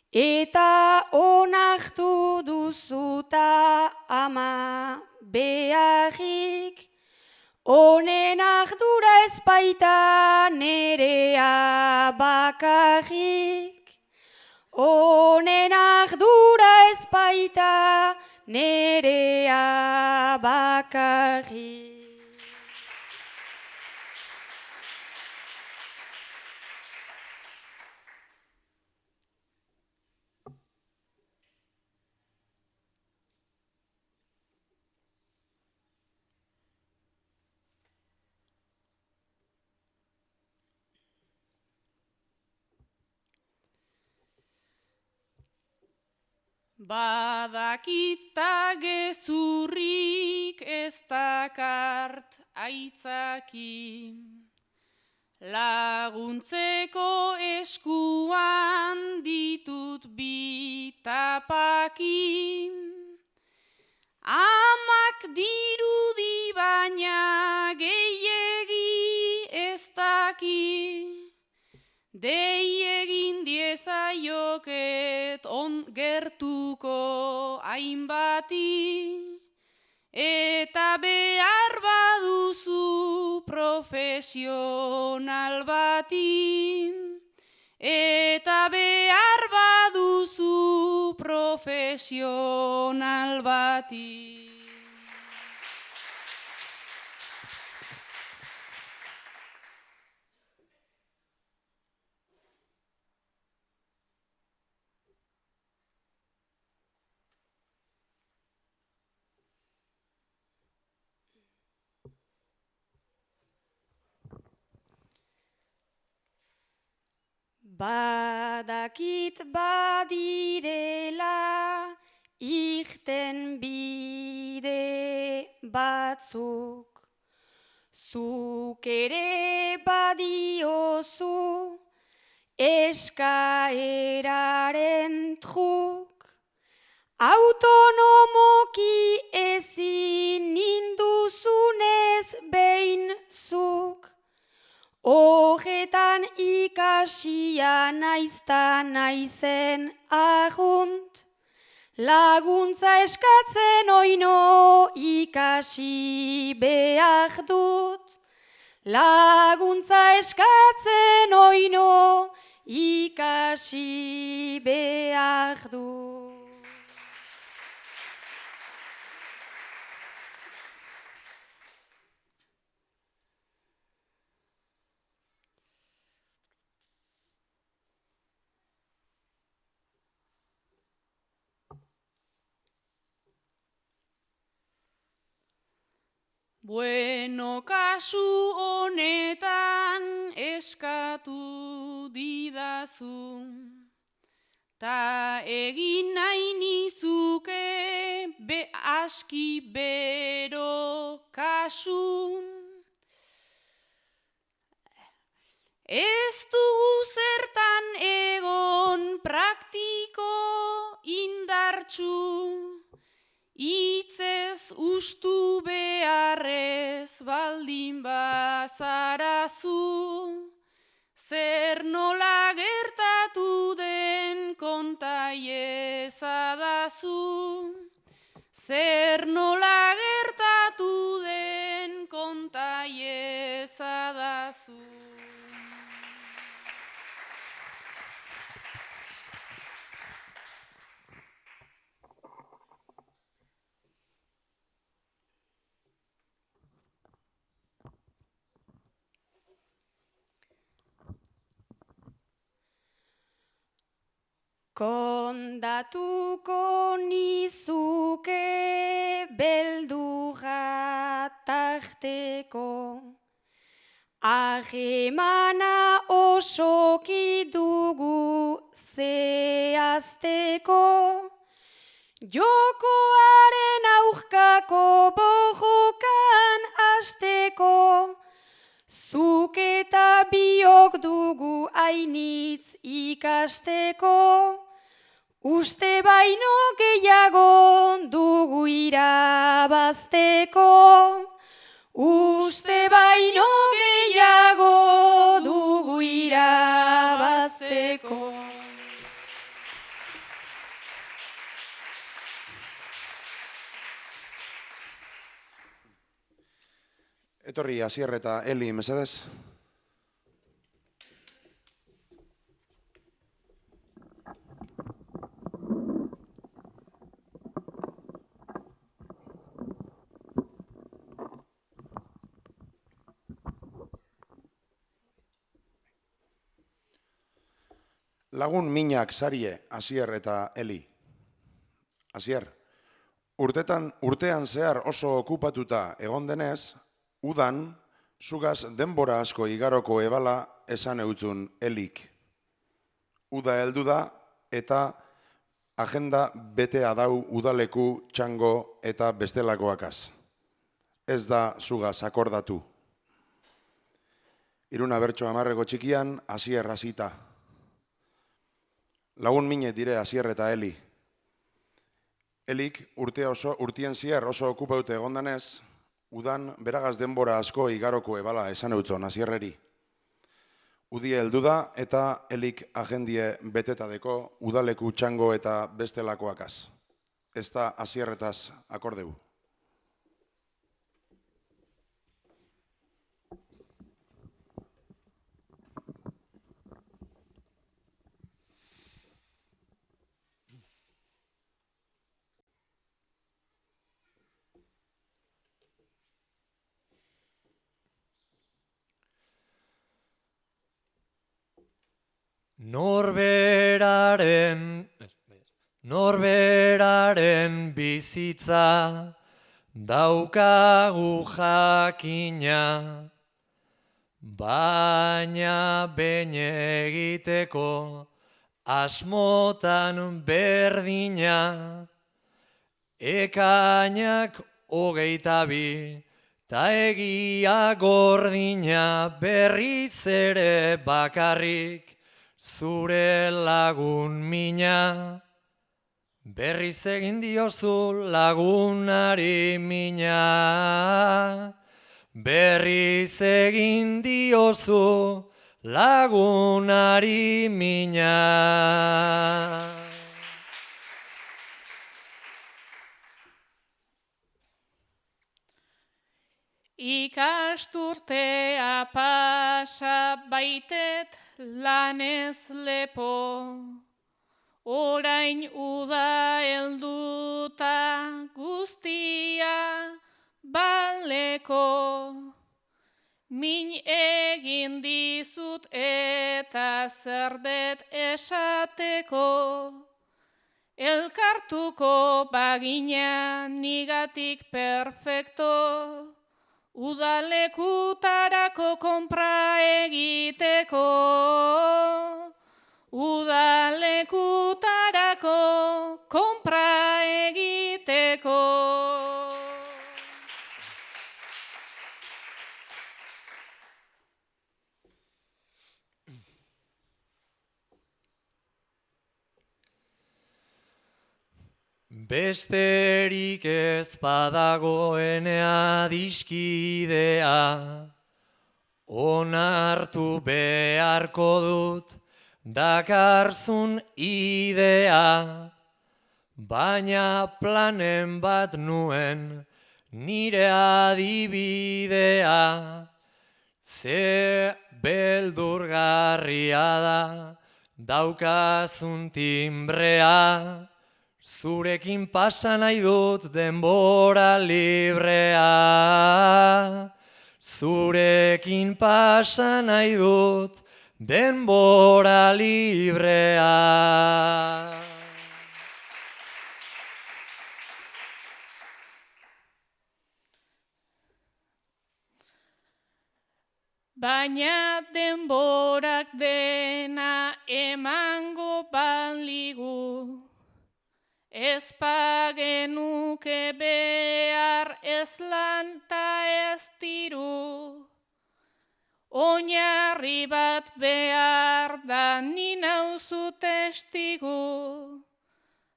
Eta onartu duzuta ama beharrik, honen ardura ez baita nerea bakarrik. Honen ardura ez baita nerea bakarrik. Badakita gezurrik ez dakart aitzaki. Laguntzeko eskuan ditut bi tapaki. Amak dirudi baina gehiegi ez daki. Dei egin diezaioket gertuko hainbati, eta behar baduzu profesional bati, eta behar baduzu profesional bati. Badakit badirela irten bide batzuk, zuk ere badiozu eskaeraren truk. Autonomoki ezin ninduzunez behin zuk, horretan ikasia naizta naizen agunt, laguntza eskatzen oino ikasi behar dut. Laguntza eskatzen oino ikasi behar dut. Bueno, kasu honetan eskatu didazu, ta egin nahi nizuke aski bero kasu. kasu. Ez dugu zertan egon praktiko indartsu, hitzez ustu beharrez baldin bazarazu, zer nola gertatu den konta iezadazu, zer nola gertatu den konta iezadazu. Kondatuko nizuke beldurra tarteko, ahemana osoki dugu zehazteko, jokoaren aurkako borrokan hasteko, zuk eta biok dugu ainitz ikasteko, uste baino gehiago dugu irabazteko, uste baino gehiago dugu irabazteko. Etorri, Asier eta Eli, mesedez. Lagun minak sarie, Asier eta Eli. Asier, urtean zehar oso okupatuta egon denez, udan, zugaz denbora asko igaroko ebala esan eutzun Elik. Uda heldu da eta agenda betea dau udaleku, txango eta bestelakoakaz. Ez da zugaz akordatu. Iruna bertso amarreko txikian, Asier hasita. Lagun mine dire Asier eta Eli. Elik urtien zier oso okupatute egondanez, udan beragaz denbora asko igaroko ebala esan eutzon Asierreri. Udie heldu da eta Elik agendie betetadeko udaleku, txango eta bestelakoakaz. Ez da Asierretaz akordeu. Norberaren bizitza daukagu jakina, baina behin egiteko asmotan berdina, ekainak 22 ta egia gordina, berriz ere bakarrik zure lagun mina, berriz egin diozu lagunari mina, berriz egin diozu lagunari mina. Ikasturtea pasa baitet lanez lepo, orain uda helduta guztia baleko. Min egin dizut eta zer det esateko, elkartuko bagina nigatik perfecto, udalekutarako konpra egiteko, udalekutarako konpra egiteko. besterik ez badagoenea adiskidea, onartu beharko dut dakarzun idea, baina planen bat nuen nire adibidea, ze beldurgarria da daukazun timbrea, zurekin pasa nahi dut denbora librea, zurekin pasa nahi dut denbora librea. Baina denborak dena emango baligu, ez pagenuke behar ez lan ta ez diru. Oinarri bat behar da ni nauzu testigu,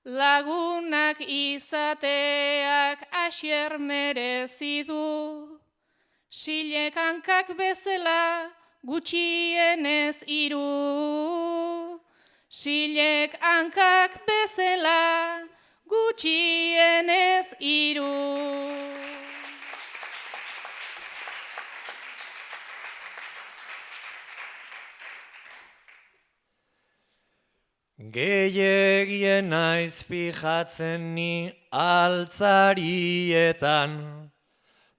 lagunak izateak asier merezi du. Silek hankak bezala gutxienez hiru. Silek hankak bezala gutxienez hiru. Gehiegien naiz fijatzen ni altzarietan,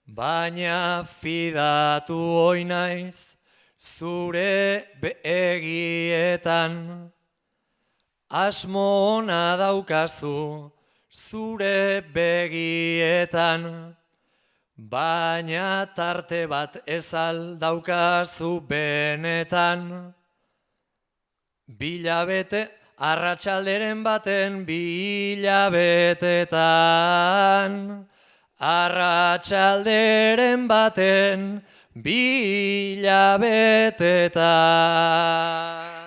baina fidatu hoi naiz zure begietan. Asmo ona daukazu zure begietan, baina tarte bat ez al daukazu benetan. Bilabete, arratsalderen baten bilabetetan, arratsalderen baten bilabetetan.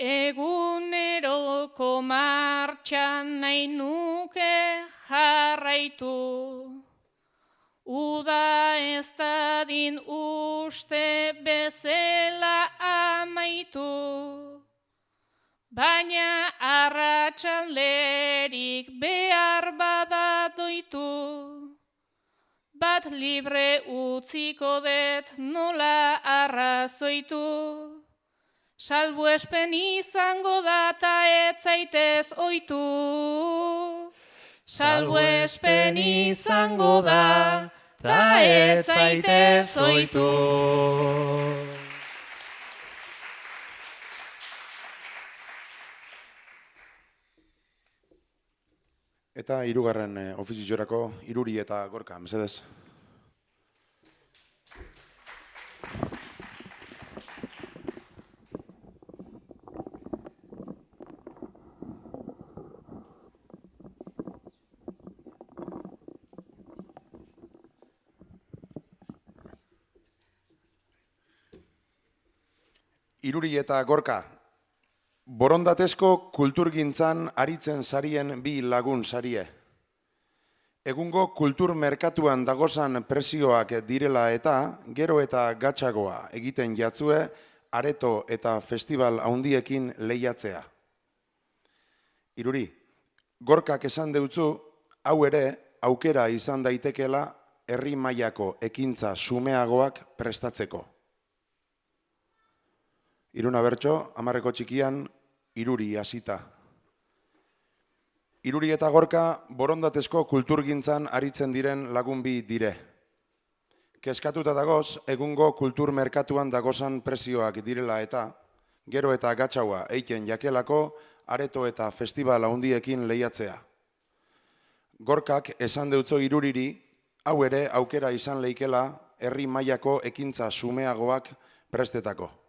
Eguneroko martxan nahi nuke jarraitu, uda ez dadin uste bezala amaitu, baina arratsalderik behar bada doitu, bat libre utziko det nola arrazoitu. Salbuespen izango da ta ez zaitez oitu. Salbuespen izango da ta ez zaitez oitu. Eta hirugarren ofiziorako Iruri eta Gorka, mesedez. Iruri eta Gorka, borondatezko kulturgintzan aritzen sarien bi lagun sarie. Egungo kultur merkatuan dagozan presioak direla eta gero eta gatsagoa egiten jatzue areto eta festival handiekin lehiatzea. Iruri, Gorkak esan deutzu, hau ere aukera izan daitekela herri mailako ekintza sumeagoak prestatzeko. Iruna bertso, 10 txikian, Iruri hasita. Iruri eta Gorka borondatezko kulturgintzan aritzen diren lagun bi dire. Kezkatuta dagoz, egungo kultur merkatuan dagozan presioak direla eta gero eta gatsaua eiken jakelako areto eta festival handiekin lehiatzea. Gorkak esan deutzo Iruriri, hau ere aukera izan leikela herri mailako ekintza sumeagoak prestetako.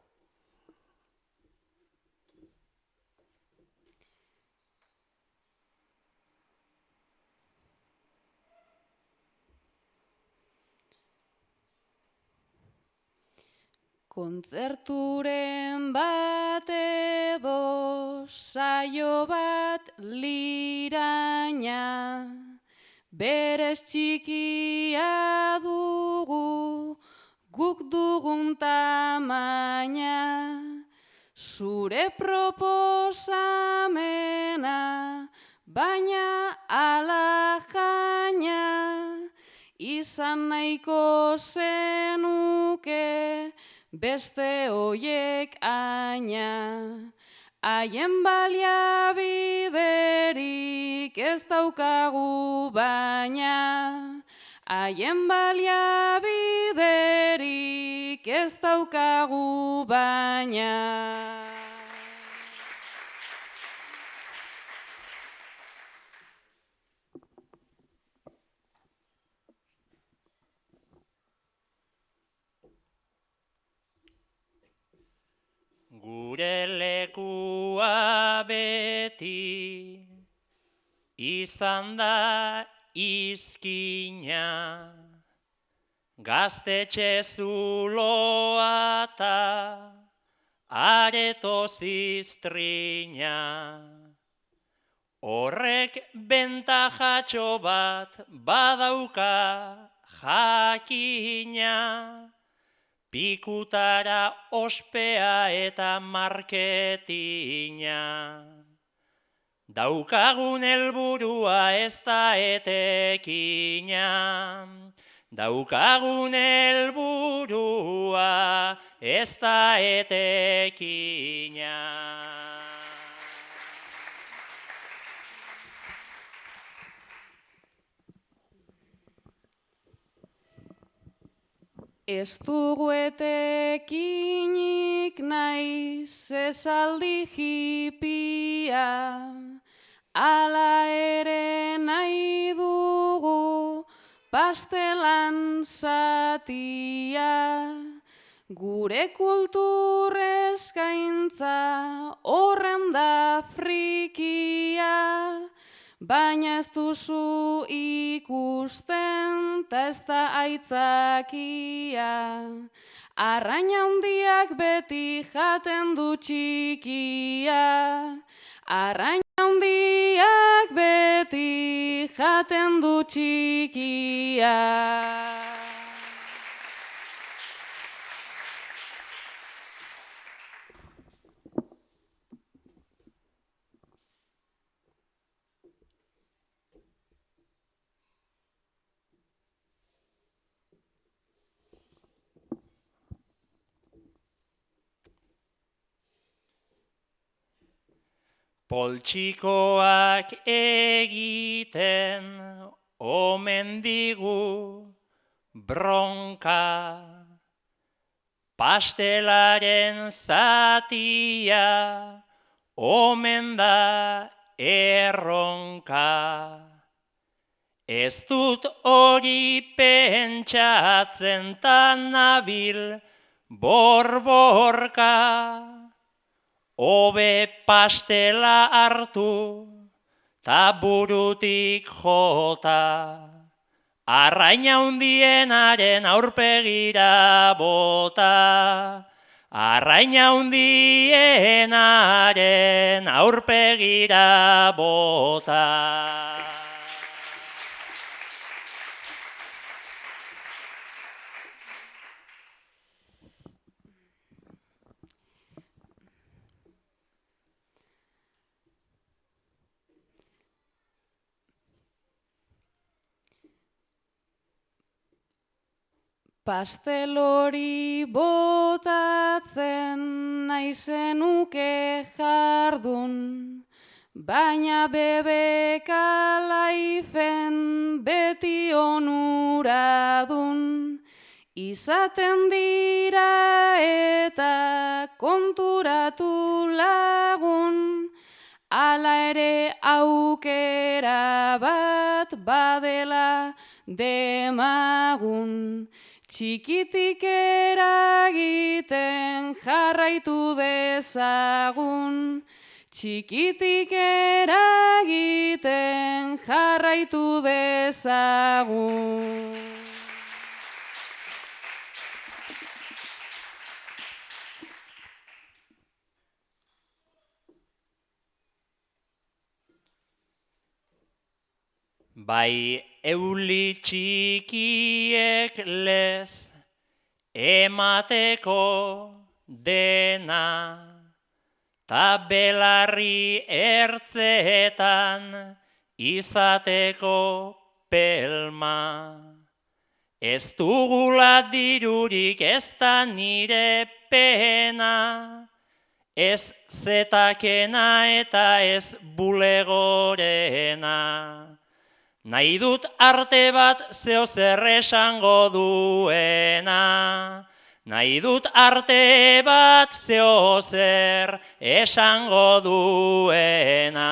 Kontzerturen bat edo saio bat liraina, berez txikia dugu guk dugun tamaina. Zure proposamena, baina ala jaina, izan nahiko zenuke beste hoiek aina. Haien baliabiderik ez daukagu baina, haien baliabiderik ez daukagu baina. Gure lekua beti izan da izkina, gaztetxe zuloa ta areto ziztrina. Horrek bentajatxo bat badauka jakina, pikutara ospea eta marketina. Daukagun helburua ez da etekina. Daukagun helburua ez da etekina. Ez dugu etekinik naiz esaldi hipia, ala ere nahi dugu pastelan zatia. Gure kultur eskaintza horren da frikia, baina ez duzu ikusten ta ez da aitzakia. Arraina handiak beti jaten du txikia, arraina handiak beti jaten du txikia. Poltsikoak egiten omen digu bronka, pastelaren zatia omen da erronka. Ez dut hori pentsatzen tan nabil borborka, hobe pastela hartu ta burutik jota, arraina hundienaren aurpegira bota, arraina hundienaren aurpegira bota. Pastel hori botatzen naizenuke jardun, baina bebeka laifen beti onuradun. Izaten dira eta konturatu lagun, ala ere aukera bat badela demagun. Txikitik eragiten jarraitu dezagun, txikitik eragiten jarraitu dezagun. Bai euli txikiek lez emateko dena, ta belarri ertzeetan izateko pelma. Ez dugula dirurik ez da nire pena, ez zetakena eta ez bulegorena. Nahi dut arte bat zeo zer esango duena, nahi dut arte bat zeo zer esango duena.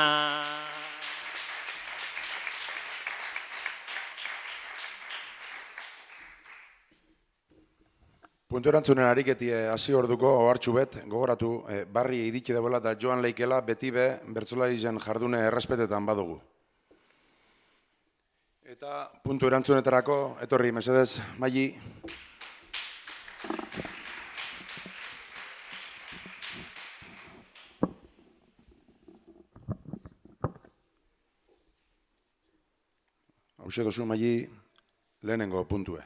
Puntu erantzunen ariketi hasi orduko ohartxu bet, gogoratu, barri iditxe debola eta joan leikela beti be bertsolari zen jardune errespetetan badugu. Eta puntu erantzunetarako, etorri, mesedez, Maili. Hauxe dozu, Maili, lehenengo puntue.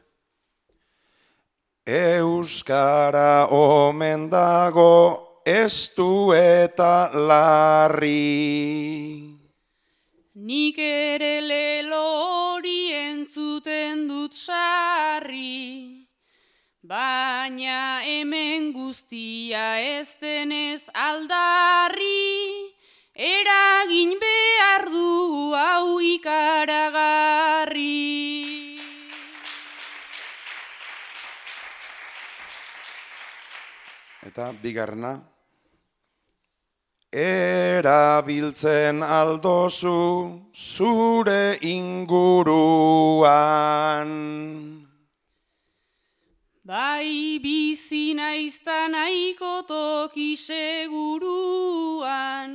Euskara omen dago estu eta larri. Nik ere lelo hori entzuten dut sarri, baina hemen guztia ez denez aldarri, eragin behar du hau ikaragarri. Eta bigarrena, erabiltzen aldozu zure inguruan. Bai bizi naizta nahiko toki seguruan,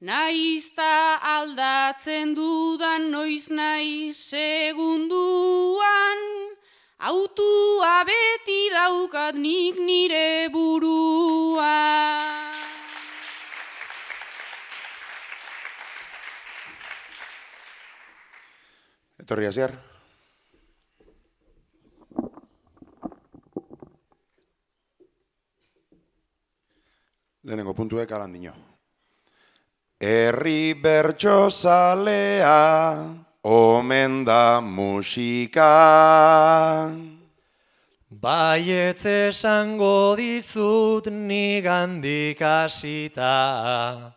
naizta aldatzen dudan noiz nahi segunduan, autua beti daukat nik nire burua. Etorri hasier. Lehenengo puntuek alan dino. Herri bertsozalea omen da musika. Baietz esango dizut nigandik hasita,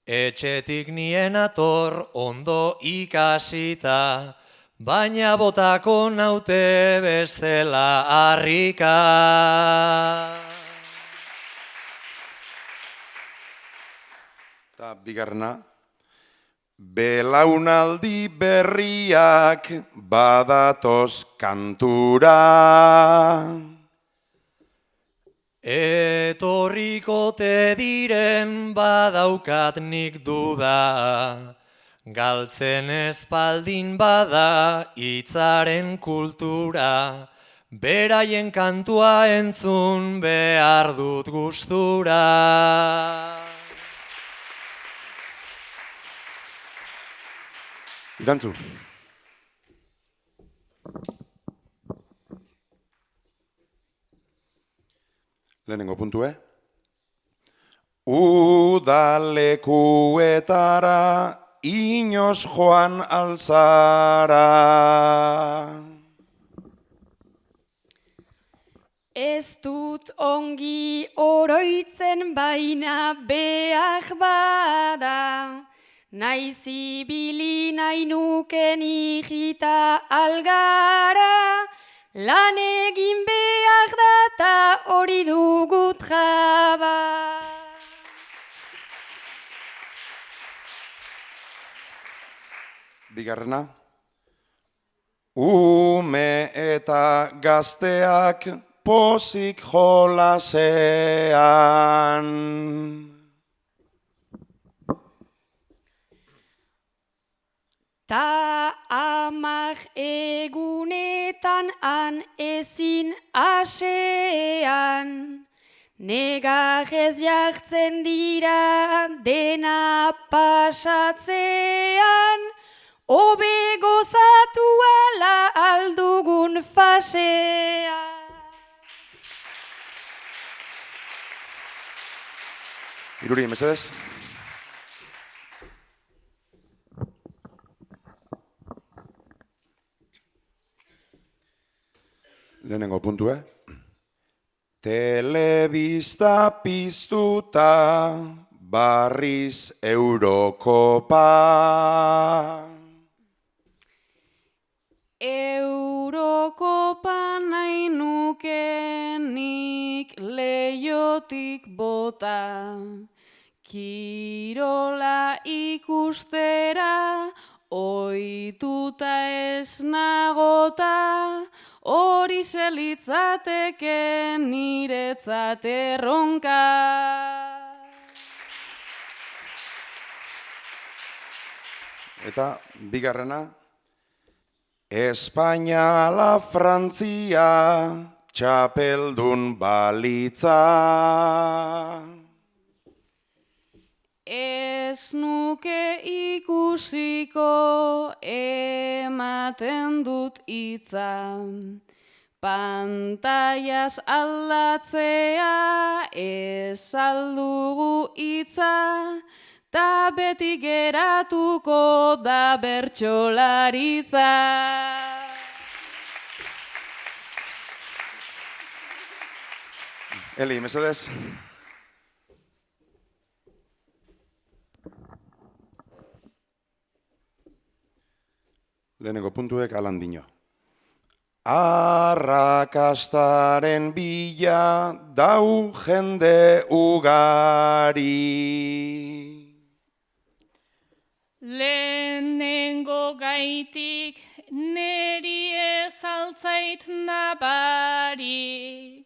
etxetik nien ator ondo ikasita, baina botako naute bestela harrika. Eta bigarrena, belaunaldi berriak badatoz kantura. Etorrikote diren badaukat nik duda, galtzen espaldin bada hitzaren kultura, beraien kantua entzun behar dut gustura. Irantzu. Lehenengo puntue. Udalekuetara inoz joan alzara. Ez dut ongi oroitzen baina behar bada, naiz ibili nahi nuken ijita algara, lan egin behar da ta hori dugut jaba. Bigarrena. Ume eta gazteak pozik jolasean. Ta amak egunetan han ezin asean, negajez jartzen dira dena pasatzean, hobe gozatu ala aldugun fasea. Iruri, mesedez. Lehenengo puntue. Telebista piztuta, barriz Eurokopa. Eurokopa nahi nukenik leiotik bota. Kirola ikustera, ohituta ez nagota, hori zelitzateke niretzat erronka. Eta bigarrena. Espainia ala Frantzia, txapeldun balitza. Ez nuke ikusiko ematen dut hitza. Pantaiaz aldatzea ez aldugu hitza, ta beti geratuko da bertsolaritza. Eli, mesedez. Lehenengo puntuek alan dino. Arrakastaren bila dau jende ugari. Lehenengo gaitik neri ez altzait nabari.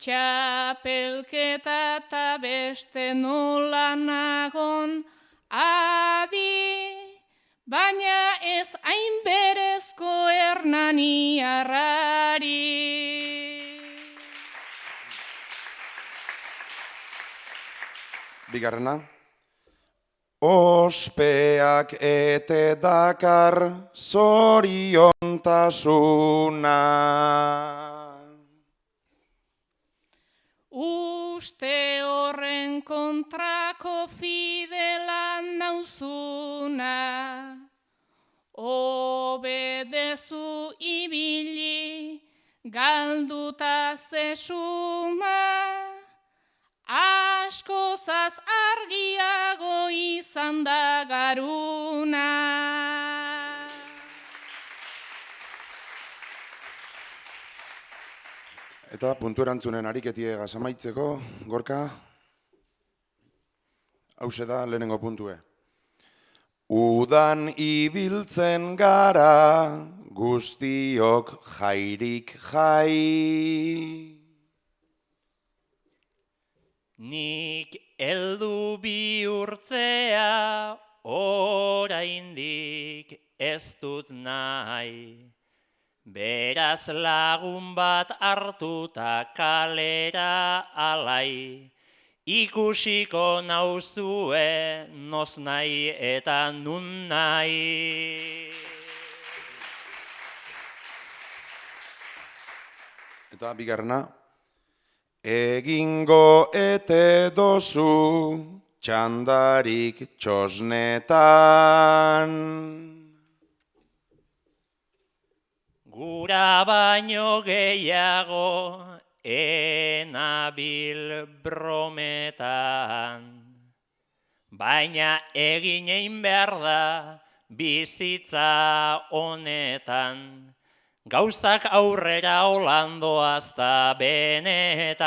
Txapelketa eta beste nola nagon adi. Baina ez hain berezko Hernani harrari. Bigarrena. Ospeak ete dakar zoriontasuna. Uste horren kontrako fidela nauzuna, obedezu ibili, galduta zesuma, askozaz argiago izan da garuna. Eta puntu erantzunen ariketiegaz amaitzeko, Gorka, hause da lehenengo puntue. Udan ibiltzen gara, guztiok jairik jai. Nik heldu bihurtzea, oraindik ez dut nahi. Beraz lagun bat hartuta kalera alai, ikusiko nauzue noz nahi eta nun nahi. Eta bigarrena, egingo ete dozu txandarik txosnetan. Gura baino gehiago enabil brometan, baina egin egin behar da bizitza honetan, gauzak aurrera holandoaz da benetan.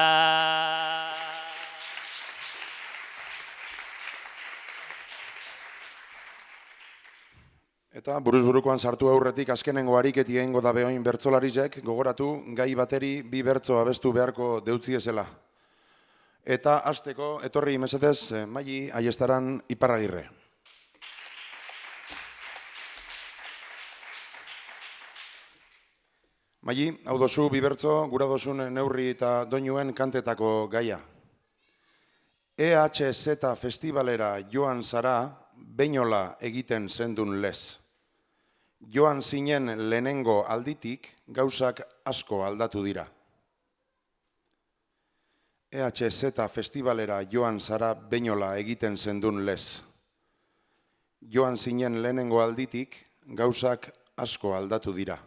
Eta buruz-burukoan sartu aurretik azkenengo ariketi egingo da behoin bertsolarizek, gogoratu gai bateri bi bertso abestu beharko deutziezela. Eta hasteko etorri mesedez Maili Aiestaran Iparragirre. Maili, hau dozu bi bertso, gura dozun neurri eta doinuen kantetako gaia. EHZ festivalera joan zara, beinola egiten zendun lez. Joan zinen lehenengo alditik gauzak asko aldatu dira. EHZ festivalera joan zara beinola egiten zendun lez. Joan zinen lehenengo alditik gauzak asko aldatu dira.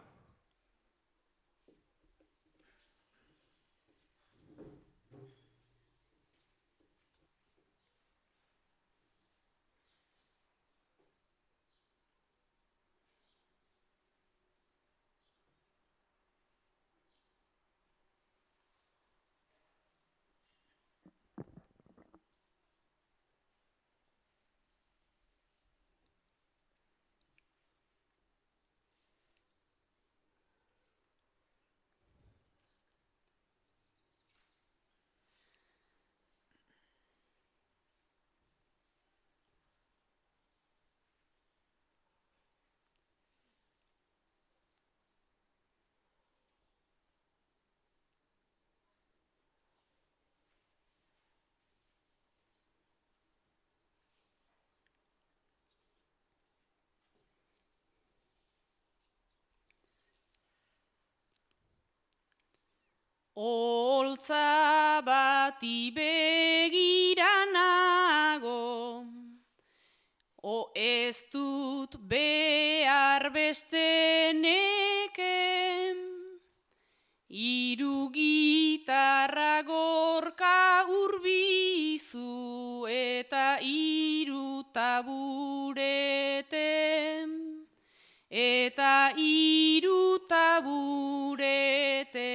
Oltza bati begira nago, ez dut behar beste neke, hiru gitarra gorka urbizu eta hiru taburete, eta hiru taburete.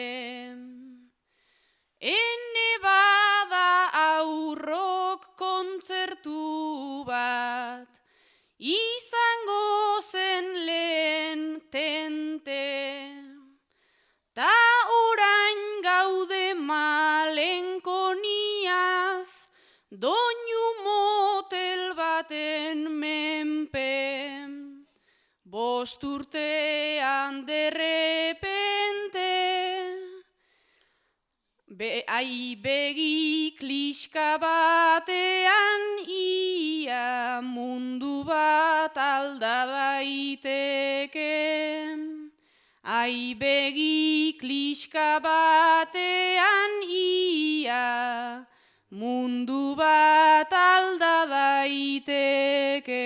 Ene bada aurrok kontzertu bat, izango zen lehen tente, ta orain gaude malenkoniaz, doinu motel baten menpe, 5 urtean derrepente, begi kliska batean ia mundu bat alda daiteke. Begi kliska batean ia mundu bat alda daiteke.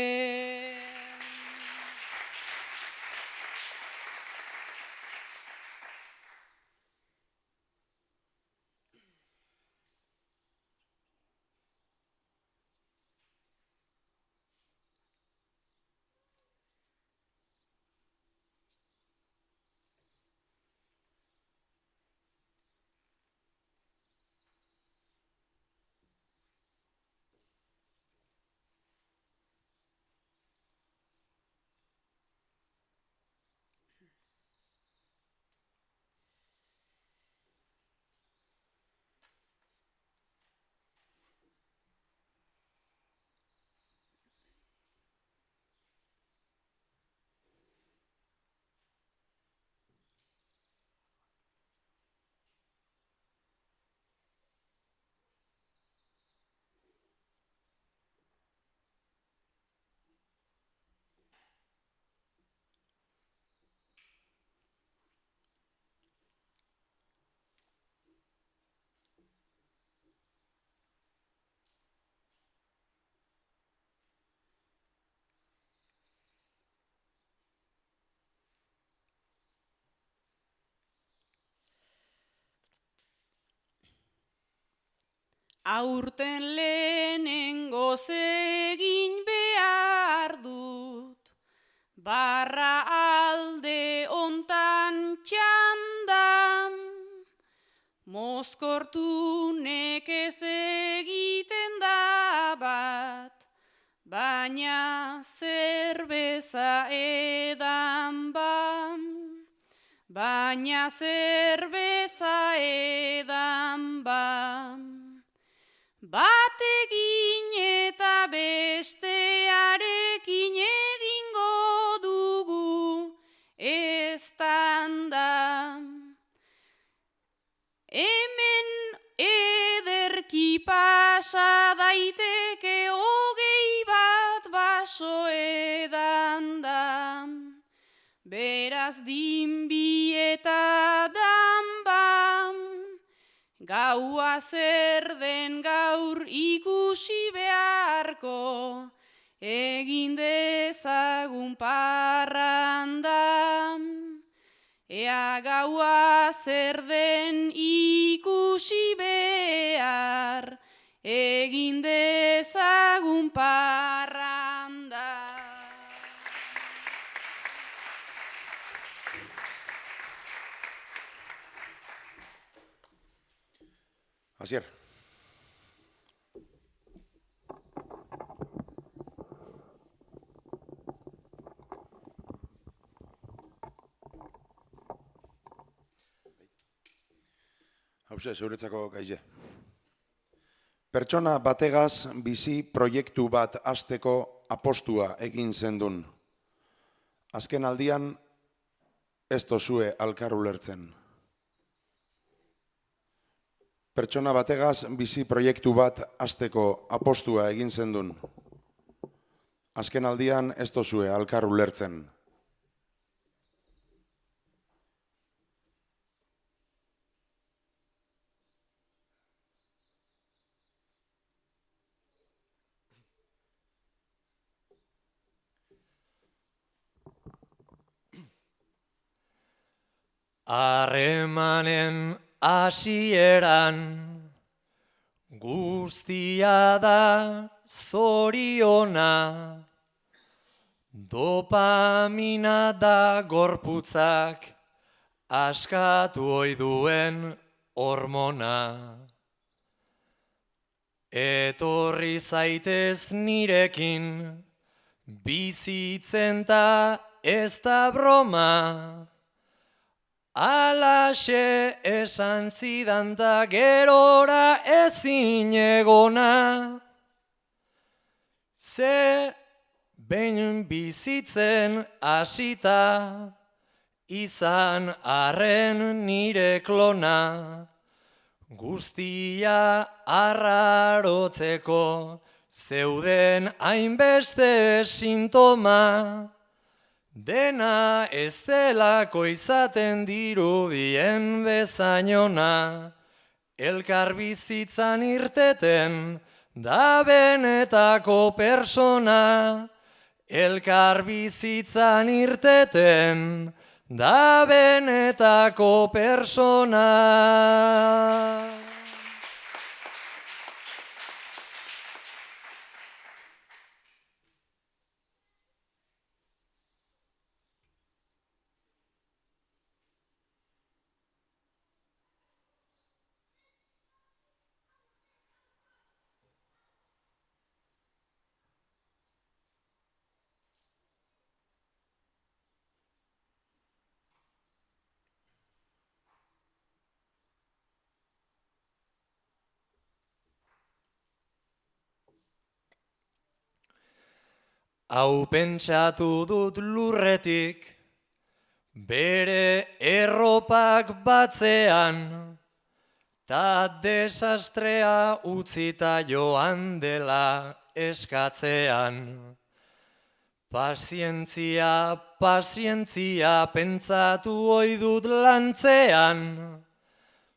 Aurten lehenengoz egin behar dut, barra alde ontan txanda, mozkortu nekez egiten da bat, baina zerbeza edan bam, baina zerbeza edan bam. Batekin eta bestearekin egingo dugu eztanda. Hemen ederki pasa daiteke 21 baso edanda. Beraz dinbi eta danbam, gaua zer den gaur ikusi beharko, egin dezagun parrandam. Ea gaua zer den ikusi behar, egin dezagun parranda. Asier. Hauze, zeuretzako gaize. Pertsona bategaz bizi proiektu bat hasteko apostua egin zendun. Azken aldian ez dozue alkar ulertzen. Pertsona bategaz bizi proiektu bat hasteko apostua egin zendun. Azken aldian ez dozue alkar ulertzen. Harremanen hasieran guztia da zoriona, dopamina da gorputzak askatu ohi duen hormona. Etorri zaitez nirekin, bizitzen ta ez da broma. Alaxe esan zidan da gerora ezin egona. Ze behin bizitzen hasita, izan arren nire klona. Guztia arrarotzeko zeuden hainbeste sintoma. Dena ez delako izaten dirudien bezainona, elkar bizitzan irteten da benetako persona. Elkar bizitzan irteten da benetako persona. Hau pentsatu dut lurretik, bere erropak batzean, ta desastrea utzita joan dela eskatzean. Pazientzia, pazientzia pentsatu ohi dut lantzean,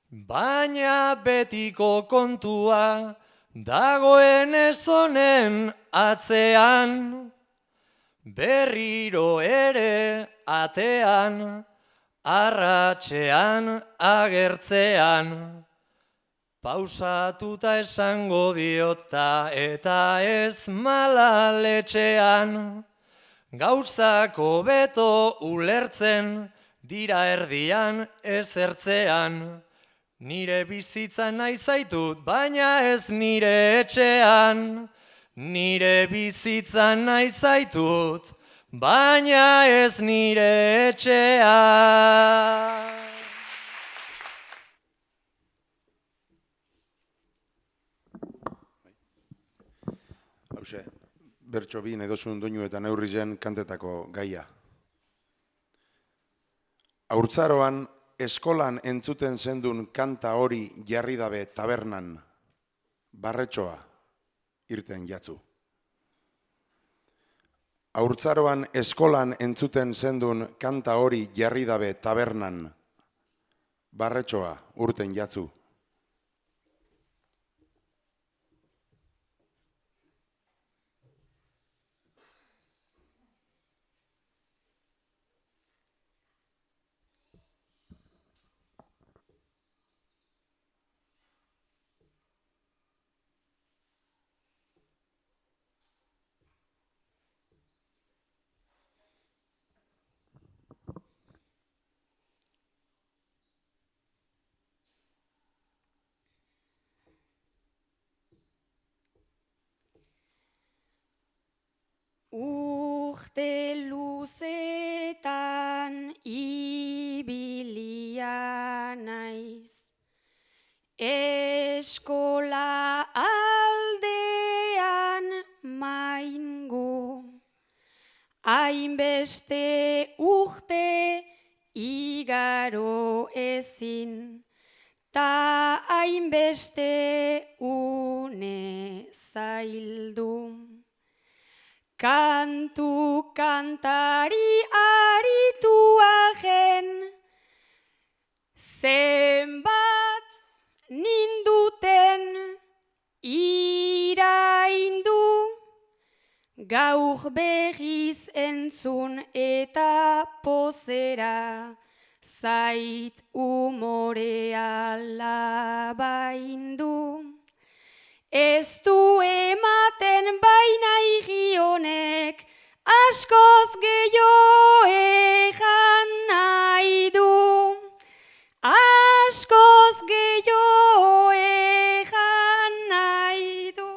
baina betiko kontua dagoen ez honen atzean. Berriro ere atean, arratsean agertzean. Pausatuta esango diota eta ez malaletxean. Gauzako beto ulertzen dira erdian ezertzean. Nire bizitzan nahi zaitut, baina ez nire etxean. Nire bizitzan nahi zaitut, baina ez nire etxean. Hauze, bertso bi nahi dozun doinu eta neurri zen kantetako gaia. Haurtzaroan, eskolan entzuten zendun kanta hori jarri dabe tabernan, barretxoa irten jatzu. Haurtzaroan eskolan entzuten zendun kanta hori jarri dabe tabernan. Barretxoa, urten jatzu. Urte luzetan ibilia naiz, eskola aldean maingo, hainbeste urte igaro ezin, ta hainbeste une zaildu. Kantu kantari aritua gen, zenbat ninduten iraindu, gaur berriz entzun eta pozera, zait umorea labaindu. Ez du ematen baina honek askoz gehiago ejan nahi du. Askoz gehiago ejan nahi du.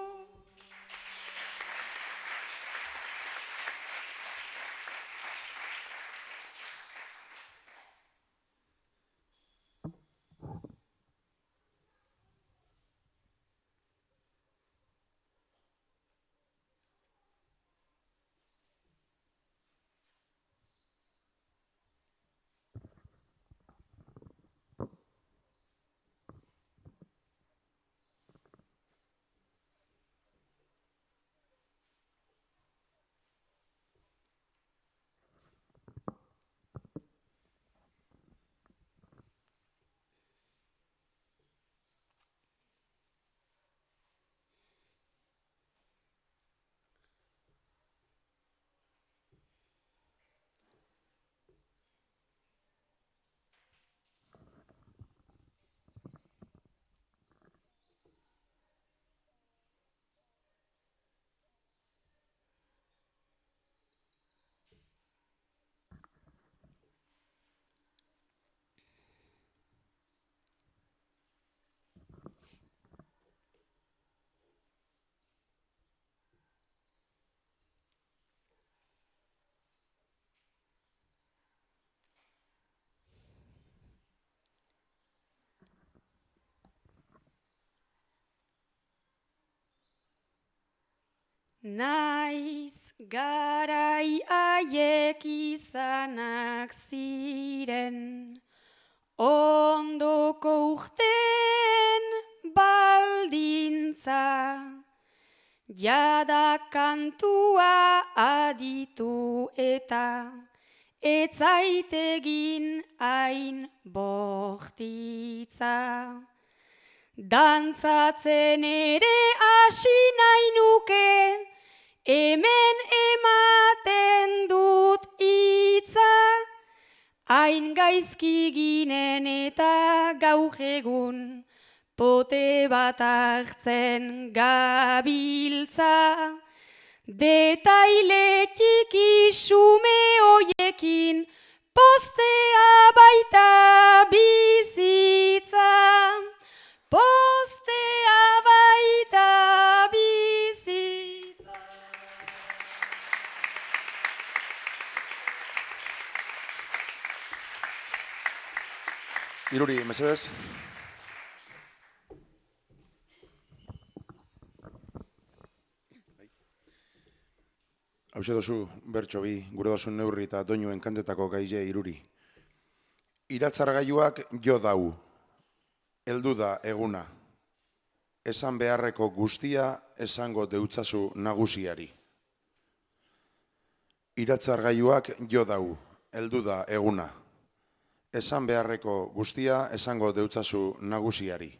Naiz garai haiek izanak ziren, ondoko urten baldintza, jada kantua aditu eta etzaitegin hain bortitza. Dantzatzen ere hasi nahi nuke, hemen ematen dut hitza, hain gaizki ginen eta gaur egun pote bat hartzen gabiltza. Detaile txiki xume hoiekin postea baita bizitza. Postea baita bizitza. Iruri, mesedez. Hauxe dozu, bertso bi, gure dozun neurri eta doinuen kantetako gaile Iruri. Iratzargailuak jo dau, heldu da eguna. Esan beharreko guztia esango deutzazu nagusiari. Iratzargailuak jo dau, heldu da eguna. Esan beharreko guztia esango deutzazu nagusiari.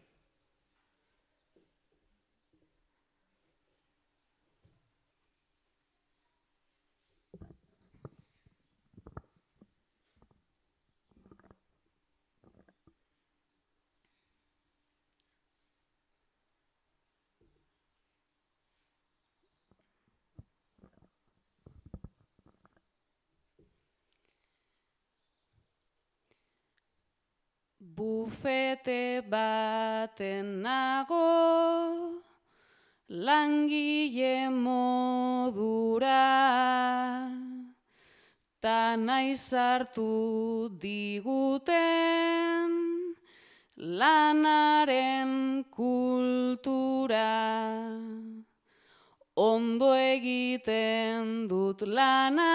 Bufete baten nago, langile modura, ta nahi sartu diguten lanaren kultura. Ondo egiten dut lana,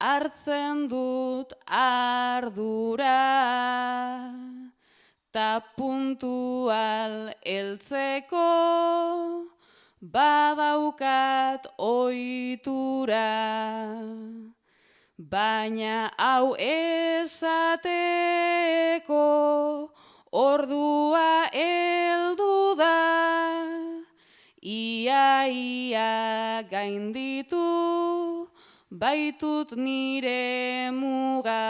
hartzen dut ardura, ta puntual heltzeko badaukat ohitura. Baina hau esateko ordua heldu da, ia gainditu baitut nire muga.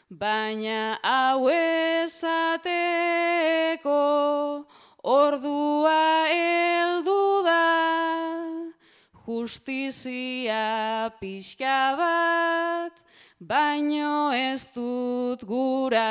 Baina hau esateko ordua heldu da, justizia pixka bat, baino ez dut gura.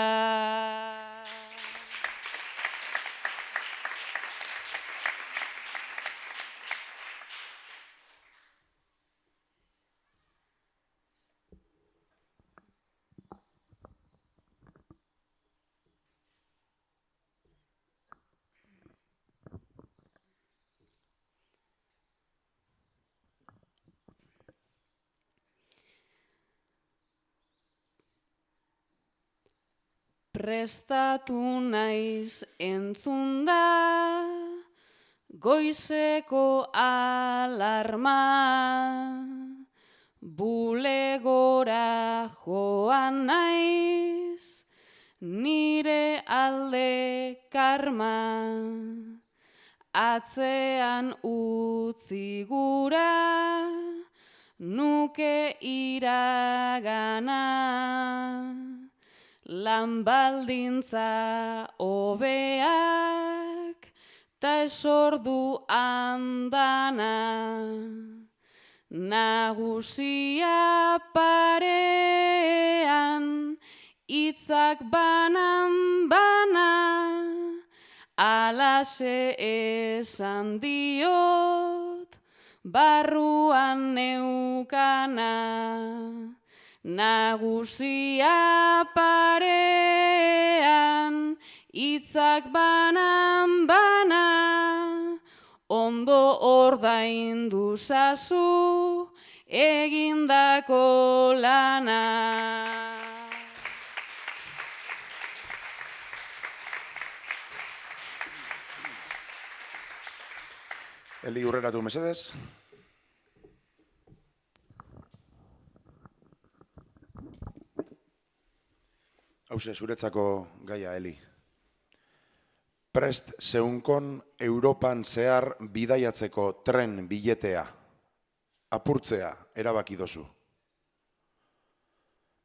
Prestatu naiz entzun da goizeko alarma, bulegora joan naiz nire alde karma, atzean utzi gura nuke iragana. Lan baldintza hobeak ta esordu andana, nagusia parean hitzak banan, alaxe esan diot barruan neukana. Nagusia parean hitzak banan, ondo ordaindu zazu egindako lana. Eli, hurreratu mesedez. Hauze, zuretzako gaia, Eli. Prest zeunkon Europan zehar bidaiatzeko tren biletea. Apurtzea, erabaki dozu.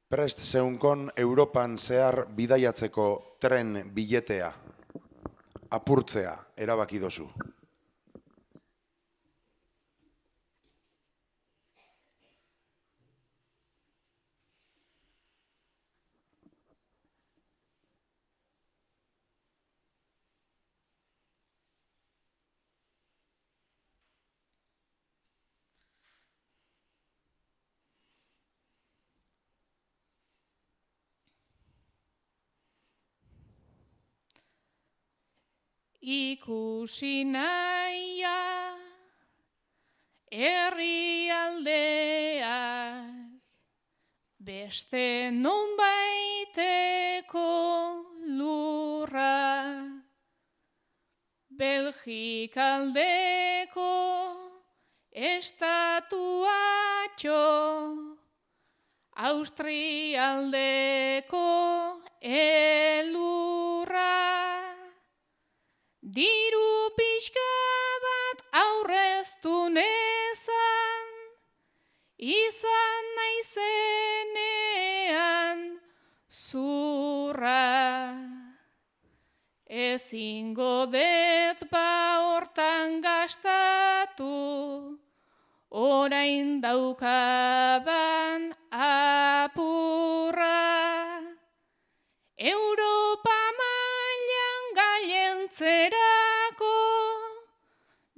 Prest zeunkon Europan zehar bidaiatzeko tren biletea. Apurtzea, erabaki dozu. Ikusi nahia herrialdeak beste nonbaiteko lurra, Belgikaldeko estatuatxo, Austrialdeko elurra, diru pixka bat aurreztu nezan, izan naizenean zurra. Ezingo dut hortan gastatu, orain daukadan apurra. Europa mailan gailentzerako,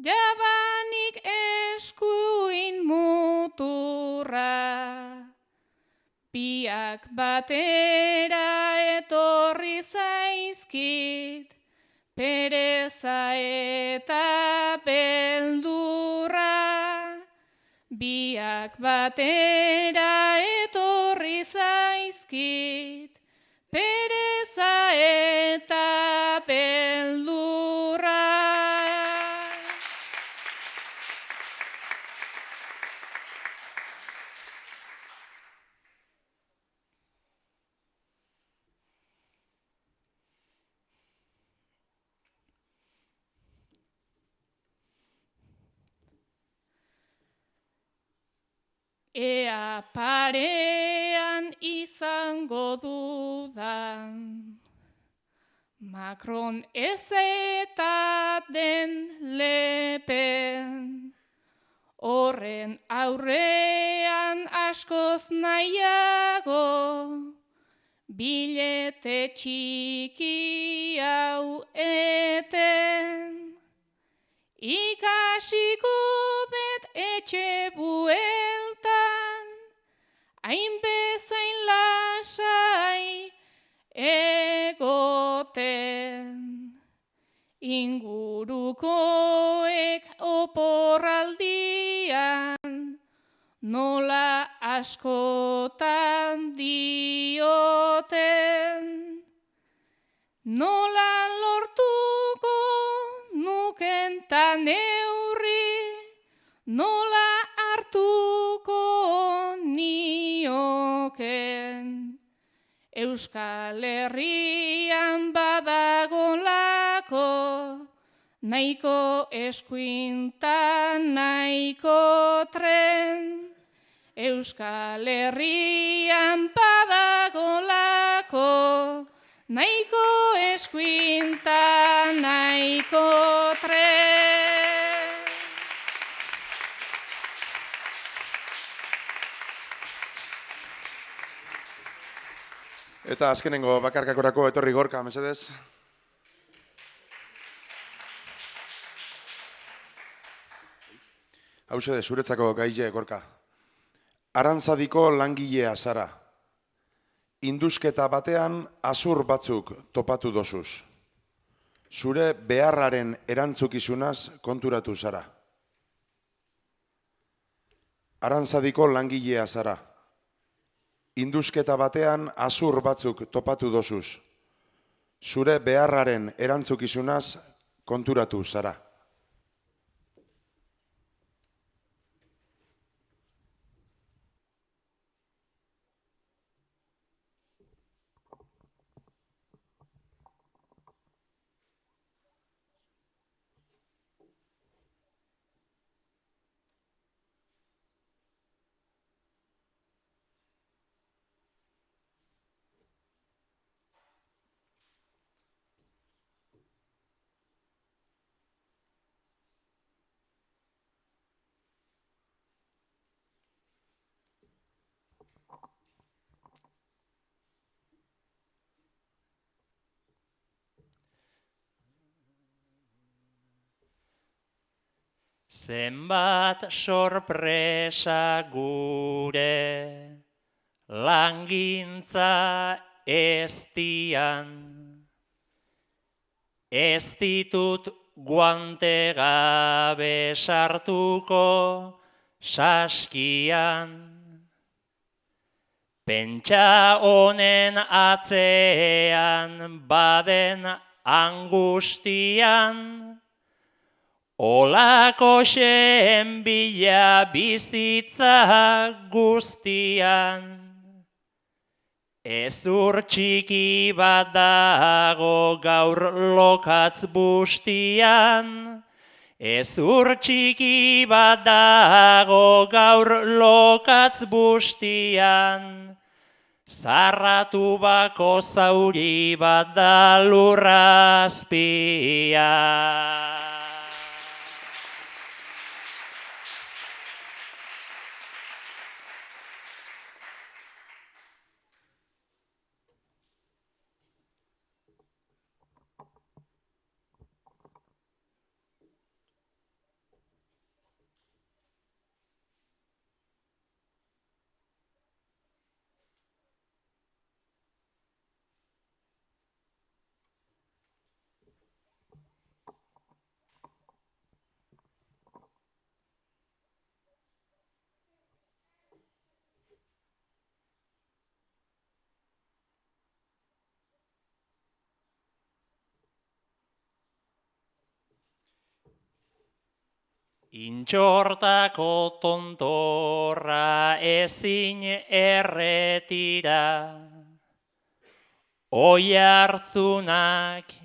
jadanik eskuin muturra. Biak batera etorri zaizkit, pereza eta beldurra. Biak batera etorri zaizkit, pereza eta beldurra. Ea parean izango dudan, Macron ez eta den Le Pen. Horren aurrean askoz nahiago, bilete txiki hau eten. Ikasiko dut etxe bueltan, hainbezain lasai egoten. Ingurukoek oporraldian, nola askotan dioten. Nola lortuko nuken ta neurri, nola hartuko nioken. Euskal Herrian badagolako, nahiko eskuinta nahiko tren. Euskal Herrian badagolako, nahiko eskuinta nahiko tren. Eta azkenengo bakarkakorako etorri Gorka, mesedez. Hauxe zuretzako gaile Gorka. Arantzadiko langilea zara. Indusketa batean azur batzuk topatu dozuz. Zure beharraren erantzukizunaz konturatu zara. Arantzadiko langilea zara. Indusketa batean azur batzuk topatu dozuz. Zure beharraren erantzukizunaz konturatu zara. Zenbat sorpresa gure langintza eztian, ez ditut guante gabe sartuko saskian. Pentsa honen atzean baden angustian, Olako xeen bila bizitza guztian, ezur txiki bat dago gaur lokatz bustian, ezur txiki bat dago gaur lokatz bustian, zarratu bako zauri bat da lurrazpian. Intxortako tontorra ezin erretira, oihartzunak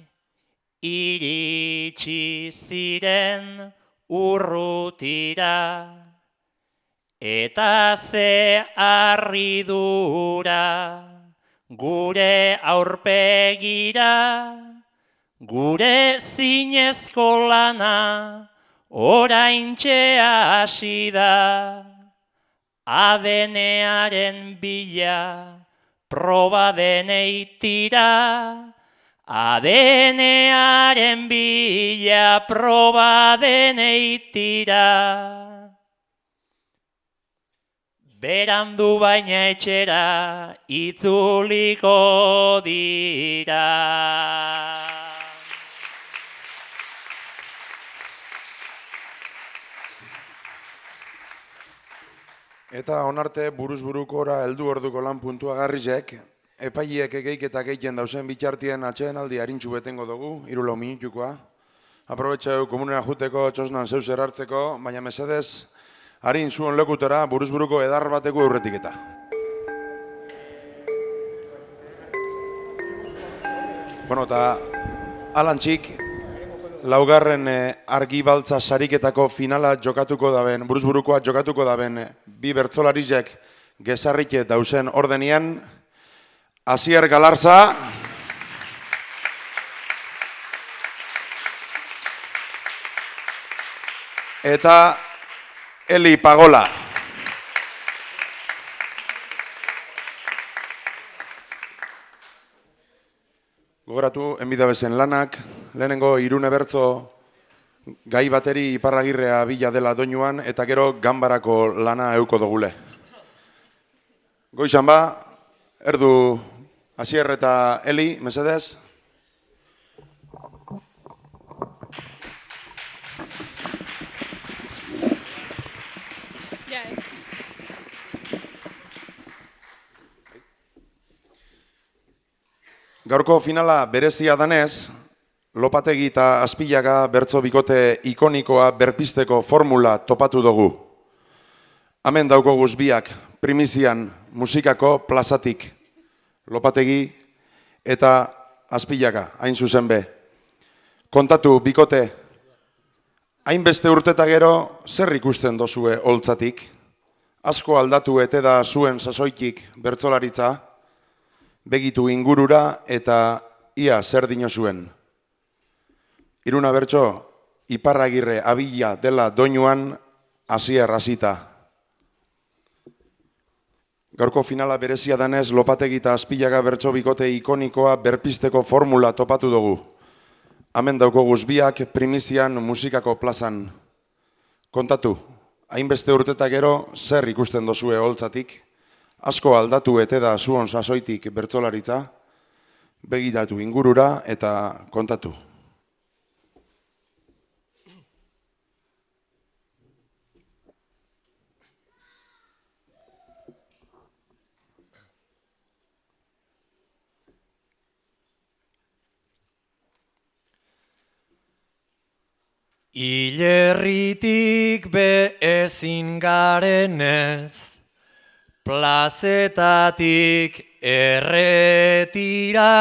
iritsi ziren urrutira, eta ze harridura gure aurpegira, gure zinezko lana oraintxe hasi da, ADN-aren bila proba denei tira, ADN-aren bila proba denei tira. Berandu baina etxera itzuliko dira. Eta onarte buruz burukora heldu orduko lan puntua garrizek, epaileek egeiketak egiten dauzen bitartien atxeen aldi harintxu betengo dugu, 3 minutukoa. Aprobetxeu komunera juteko txosnan zeu zer hartzeko, baina mesedez, harin zuen lekutera buruz buruko edar bateko aurretik eta. Bueno, eta alantxik, laugarren argibaltza sariketako finala jokatuko daben, buruzburukoa jokatuko daben, bi bertsolarizek gezarrike dauzen ordenian, Asier Galarza, eta Eli Pagola. Gogoratu, enbidabezen lanak, lehenengo Irune Bertzo gai bateri Iparragirrea bila dela doinuan, eta gero ganbarako lana euko dugule. Goizan ba, erdu Asier eta Eli, mesedez. Ja, ez. Gaurko finala berezia danez, Lopategi eta Azpilaga bertso bikote ikonikoa berpisteko formula topatu dugu. Hemen daukoguz biak primizian musikako plazatik. Lopategi eta Azpilaga, hain zuzen be. Kontatu bikote, hainbeste urteta gero zer ikusten dozue holtzatik? Asko aldatu ete da zuen sasoitik bertsolaritza, begitu ingurura eta ia zer dino zuen. Iruna bertso, Iparragirre abila dela doinuan Asier hasita. Gaurko finala berezia danez, Lopategi eta Azpilaga bertso bikote ikonikoa berpisteko formula topatu dugu. Hemen daukoguz biak primizian musikako plazan. Kontatu, hainbeste urteta gero zer ikusten dozue holtzatik? Asko aldatu ete da zuon sasoitik bertsolaritza, begiratu ingurura eta kontatu. Hilerritik be ezin garenez, plazetatik erretira,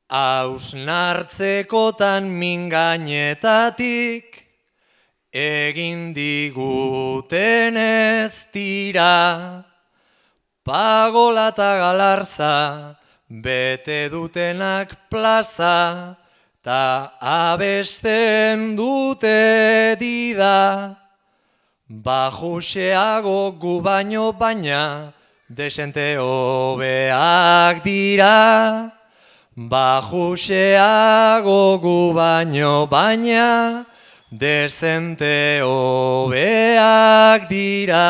hausnartzekotan mingainetatik, egin diguten ez dira. Pagola eta galarza, bete dutenak plaza, ta abesten dute dida. Bajuxeago gu baino baina, desente hobeak dira. Bajuxeago gu baino baina, desente hobeak dira.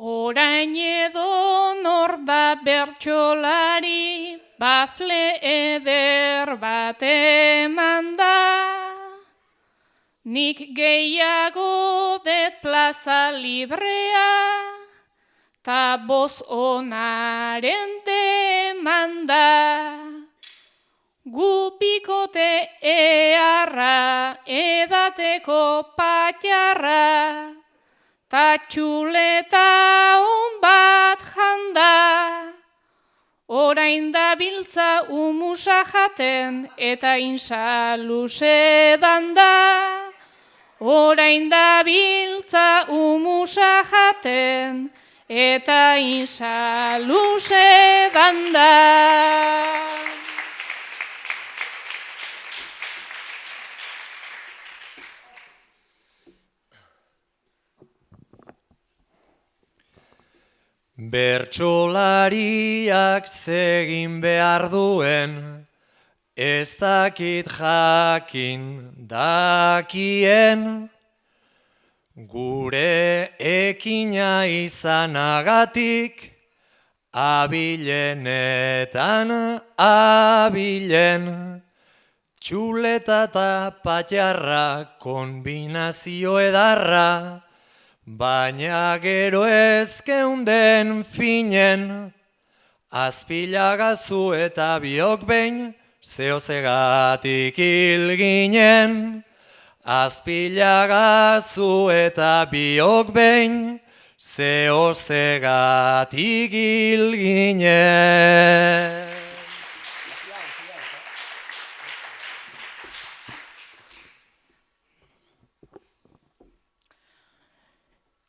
Orain edo nor da bertsolari, bafle eder bat eman da. Nik gehiago det plaza librea, ta boz onaren demanda. Gu bikote eharra, edateko patjarra, ta txuleta on bat janda. Orain da biltza umusa jaten eta insaluse danda. Orain da biltza umusa jaten eta insaluse danda. Bertsolariak zegin behar duen, ez dakit jakin dakien, gure ekina izanagatik, abilenetan abilen, txuleta eta patjarra kombinazio edarra, baina gero ez geunden finen, azpilagazu eta biok behin, zehozegatik hil ginen. Azpilagazu eta biok behin, zehozegatik hil ginen.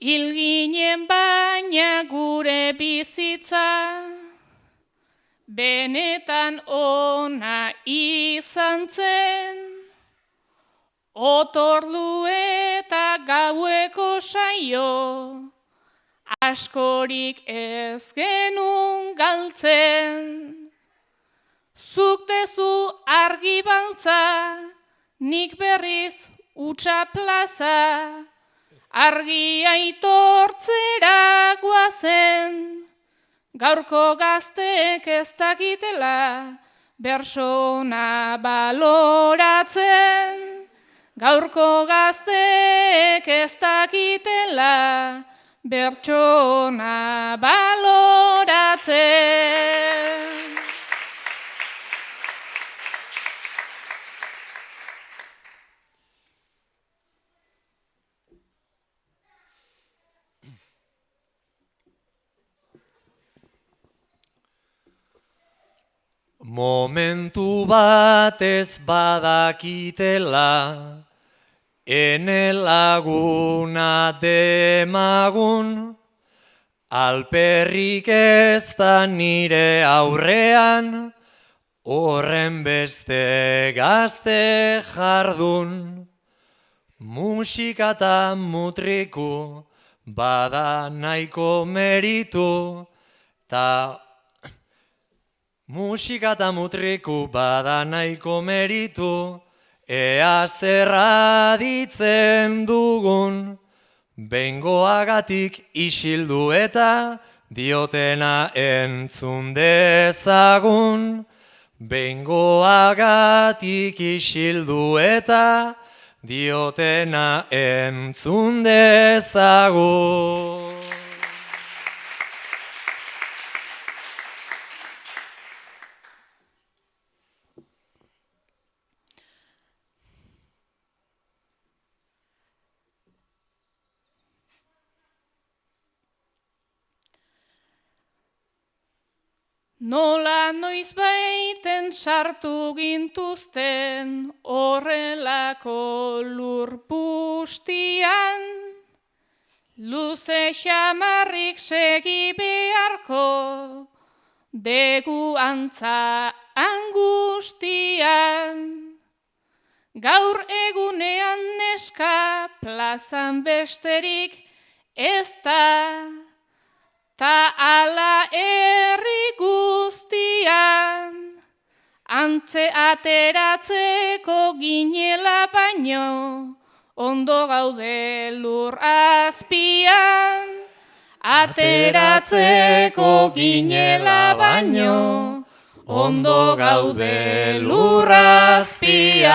Hil ginen baina gure bizitza, benetan ona izan zen. Otordu eta gaueko saio, askorik ez genuen galtzen. Zuk dezu argi baltza, nik berriz utxa plaza, argi aitortzera guazen, gaurko gazteek ez dakitela, bersona baloratzen. Gaurko gazteek ez dakitela, bertsona baloratzen. Momentu batez badakitela, ene laguna demagun, alperrik ez da nire aurrean, horren beste gazte jardun. Musika eta mutriku bada nahiko meritu, musika eta mutriku bada nahiko meritu, ea zerra ditzen dugun, bengoagatik isildu eta diotena entzun dezagun. Bengoagatik isildu eta diotena entzun dezagun. Nola noiz baiten sartu gintuzten horrelako lur pustian, luze xamarrik segi beharko degu antza angustian. Gaur egunean neska plazan besterik ez da, ta ala herri guztian, antze ateratzeko ginela baino, ondo gaude lur azpian. Ateratzeko ginela baino, ondo gaude lur azpian.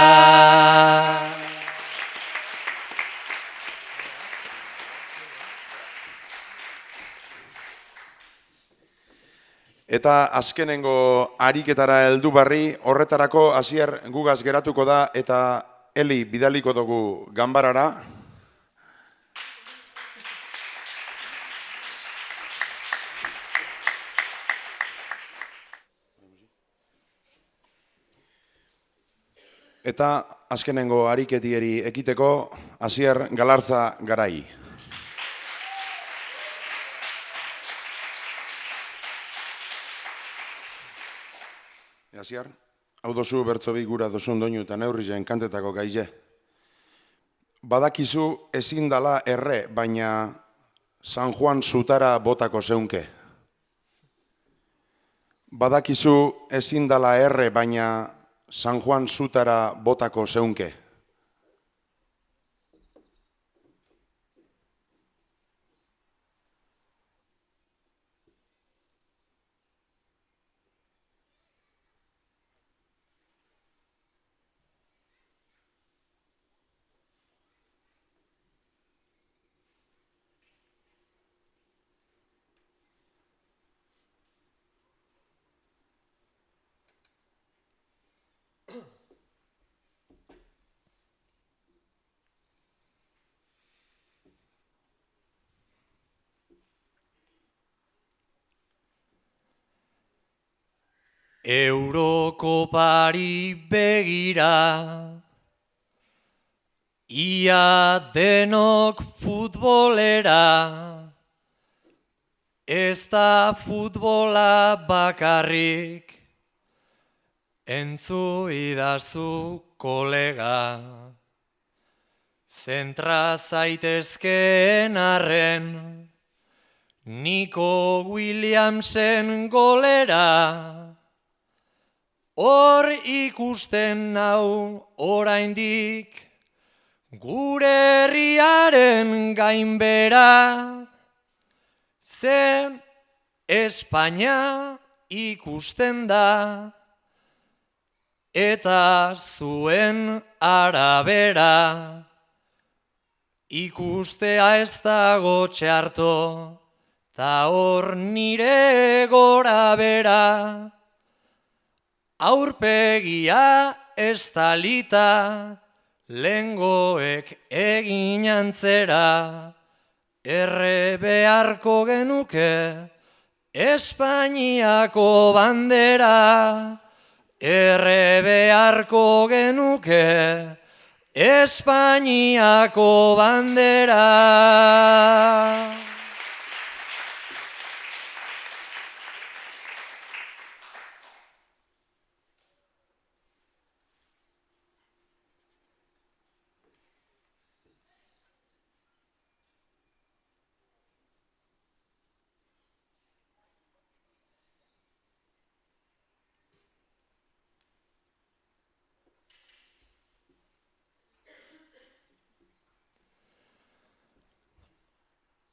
Eta azkenengo ariketara heldu barri, horretarako Asier gugaz geratuko da eta Eli bidaliko dugu ganbarara. Eta azkenengo ariketieri ekiteko Asier Galarza Garai. Asier, hau dozu bertzobi gura dozun doinu eta neurrizen kantetako gaize. Badakizu ezin dala erre, baina San Juan zutara botako zeunke. Badakizu ezin dala erre, baina San Juan zutara botako zeunke. Eurokopari begira, ia denok futbolera, ez da futbola bakarrik, entzu idazu kolega, zentra zaitezkeen arren, Nico Williamsen golera, hor ikusten nau oraindik, gure herriaren gainbera, ze Espainia ikusten da, eta zuen arabera, ikustea ez dago txarto, ta hor nire gora bera, aurpegia ez talita, lengoek egin antzera, erre beharko genuke Espainiako bandera, erre beharko genuke Espainiako bandera.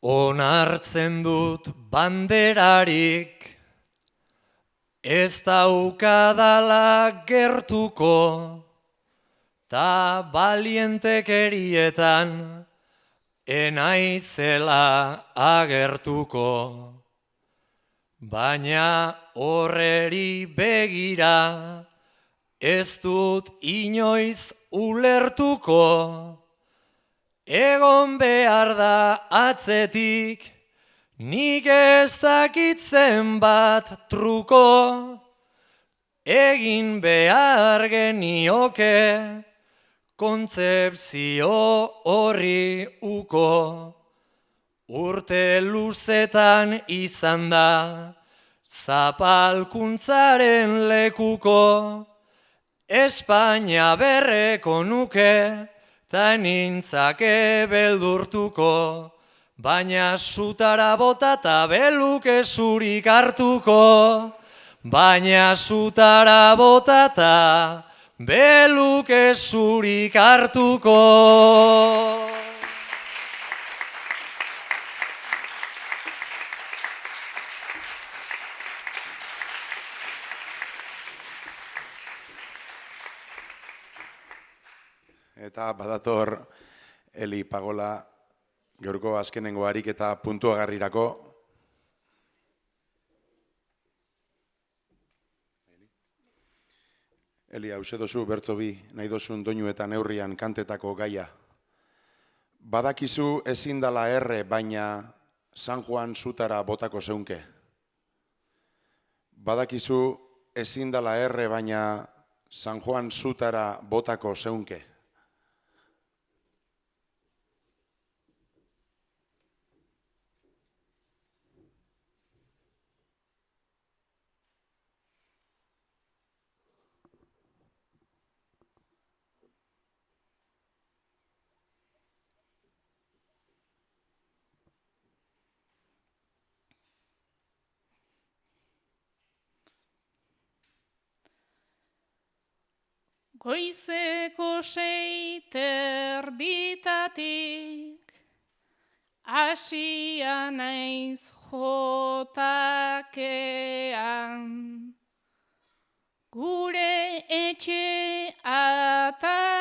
Onartzen dut banderarik, ez daukadala gertuko, ta balientekerietan enaizela agertuko. Baina horreri begira ez dut inoiz ulertuko. Egon behar da atzetik, nik ez dakit zenbat truko. Egin behar genioke, kontzepzio horri uko. Urte luzetan izan da, zapalkuntzaren lekuko. Espainia berreko nuke, ta nintzake beldurtuko. Baina sutara botata beluke zurik hartuko. Baina sutara botata beluke zurik hartuko. Eta badator Eli Pagola gaurko azkenengo ariketa puntuagarrirako. Eli, hause dozu bertzo bi nahi dozun doinu eta neurrian kantetako gaia. Badakizu ezin dala erre, baina San Juan zutara botako zeunke. Badakizu ezin dala erre, baina San Juan zutara botako zeunke. Goizeko 6 erditatik hasia naiz jotakean. Gure etxe atariko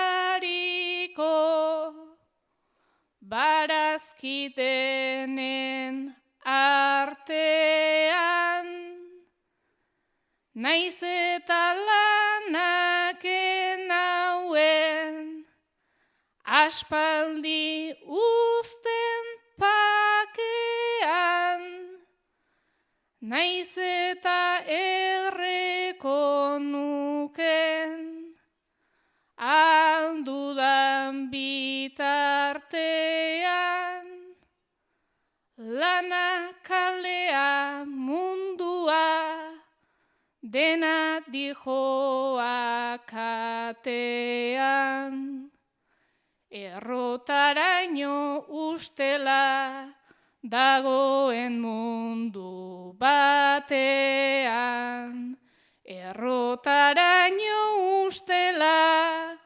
barazkidenen artean. Naiz eta lanak nauen, aspaldi uzten pakean. Naiz eta erreko nuken, aldudan bitartean. Lana, kalea, mundua, dena dijoa katean. Errotaraino ustela dagoen mundu batean. Errotaraino ustela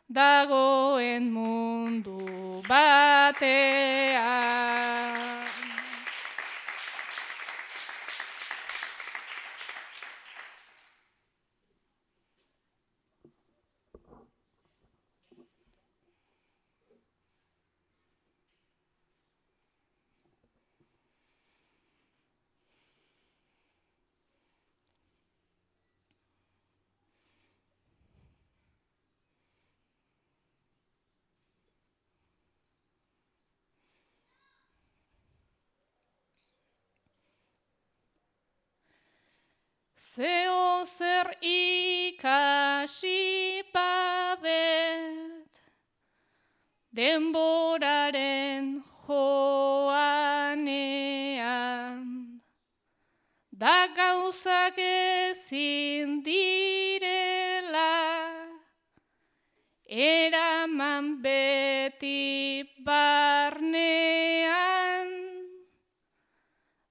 dagoen mundu batean. Zeo zer ikasi badet, denboraren joanean, da gauzak ezin direla, eraman beti barnean,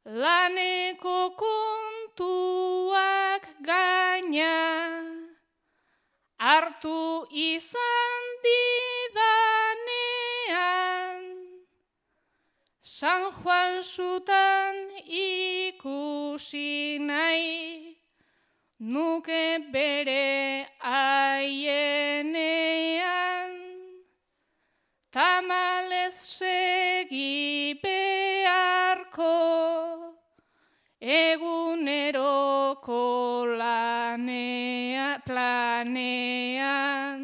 laneko kontuak gaina, hartu izan didanean, San Juan zutan ikusi nahi, nuke bere aienean. tamalez segi beharko, eguneroko planean,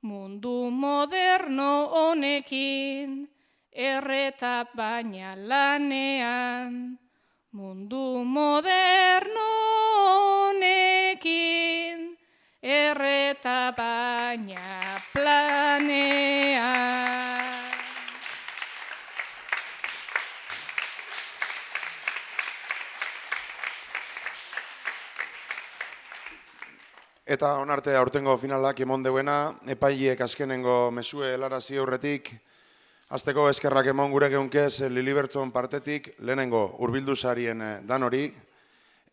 mundu moderno honekin, erreta baina lanean, mundu moderno honekin, erreta baina planean. Eta onarte aurtengo finalak emon deuena, epaileek azkenengo mesue helarazi aurretik, azteko eskerrak emon gure geunkez Lilibertzon partetik, lehenengo hurbildu sarien danori,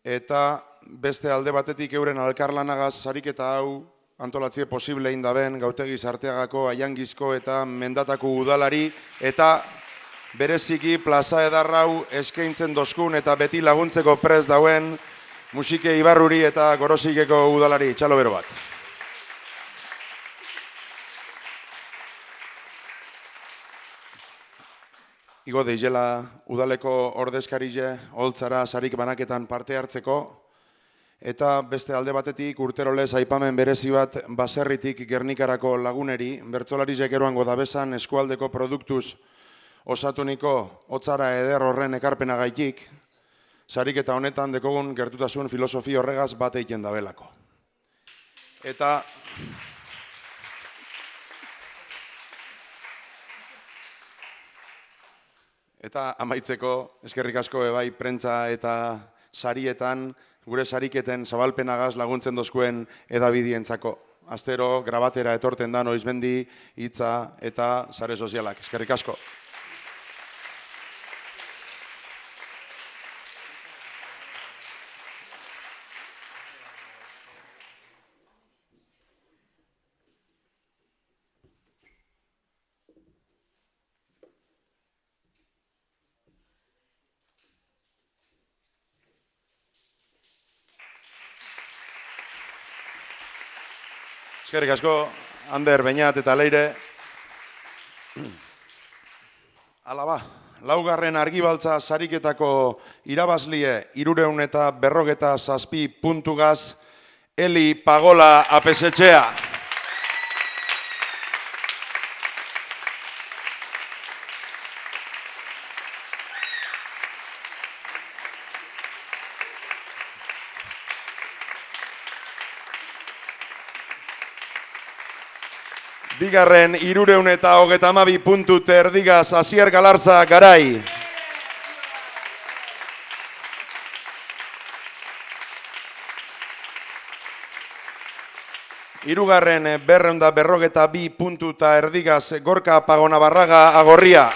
eta beste alde batetik euren alkarlanagaz sariketa hau antolatzie posible indaben gautegi Sarteagako Aiangizko eta Mendatako udalari, eta bereziki plaza edarrau eskaintzen doskun eta beti laguntzeko prest dauen Musike Ibarruri eta Gorosikeko udalari, txalo bero bat. Igo deizela udaleko ordezkarile holtzara sarik banaketan parte hartzeko, eta beste alde batetik urterolez aipamen berezi bat baserritik Gernikarako laguneri, bertsolarizek eroango dabesan eskualdeko produktuz osatuniko hotzara eder horren ekarpenagaitik, sariketa honetan dekogun gertutasun filosofi horregaz bat egiten dabelako. Eta amaitzeko, eskerrik asko ebai prentza eta sarietan, gure sariketen zabalpenagaz laguntzen dozkuen edabidientzako. Astero, grabatera etorten da noizbendi, hitza eta sare sozialak. Eskerrik asko. Eskerrik asko, Ander, Beñat eta Leire. Hala ba, laugarren argibaltza sariketako irabazlie 357 puntugaz Eli Pagola Apesetxea. Bigarren 332 puntu terdigaz Asier Galarza Garai. Hirugarren 242 puntu eta erdigaz Gorka Pagonabarraga Agorria.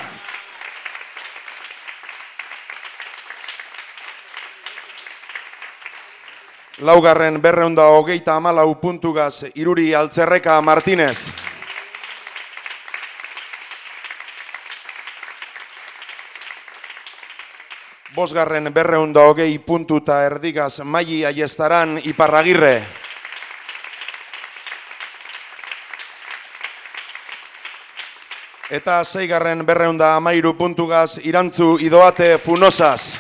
Laugarren 234 puntugaz Iruri Altzerreka Martinez. Bosgarren 220 puntu eta erdigaz Maili Aiestaran Iparragirre. Eta seigarren 213 puntugaz Irantzu Idoate Funosas.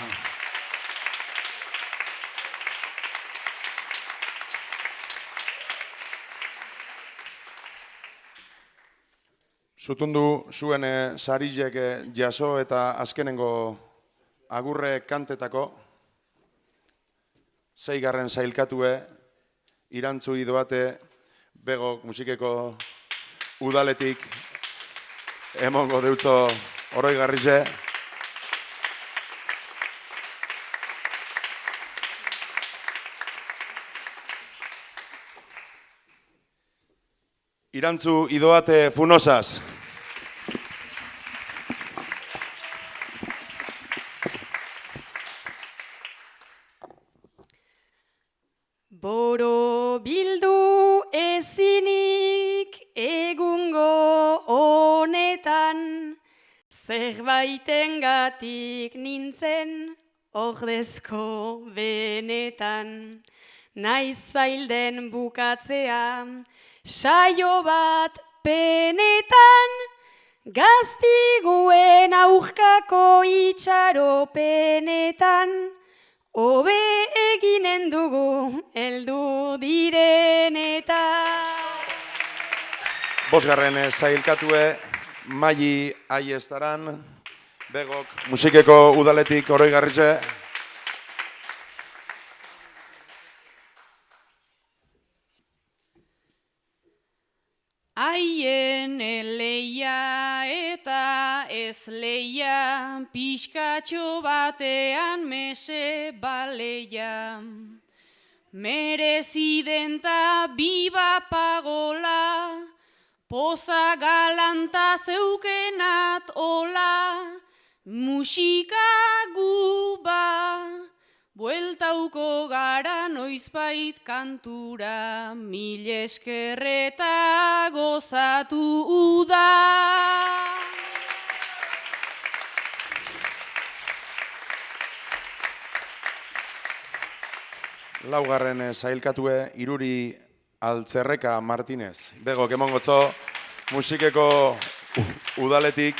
Zutundu zuen sarilek jaso eta azkenengo agurre kantetako, seigarren sailkatue, Irantzu Idoate, Bego musikeko udaletik, emongo deutzo oroigarrize. Irantzu Idoate Funosas. Boro bildu ezinik egungo honetan, zerbaitengatik nintzen ordezko benetan. Naiz zailden bukatzea, saio bat penetan, Gaztiguen aurkako itxaropenetan, hobe eginen dugu heldu direnetan. Bosgarren sailkatue, Maili Aiestaran, Begok musikeko udaletik oroigarritze. Haien leia eta ez leia, pixkatxo batean mese baleia. Merezidenta biba pagola, poza galanta zeukenat ola, musika guba, bueltauko gara noizbait kantura, mil eskerreta gozatu uda. Laugarren sailkatue, Iruri Altzerreka Martinez. Begok emongotzo musikeko udaletik.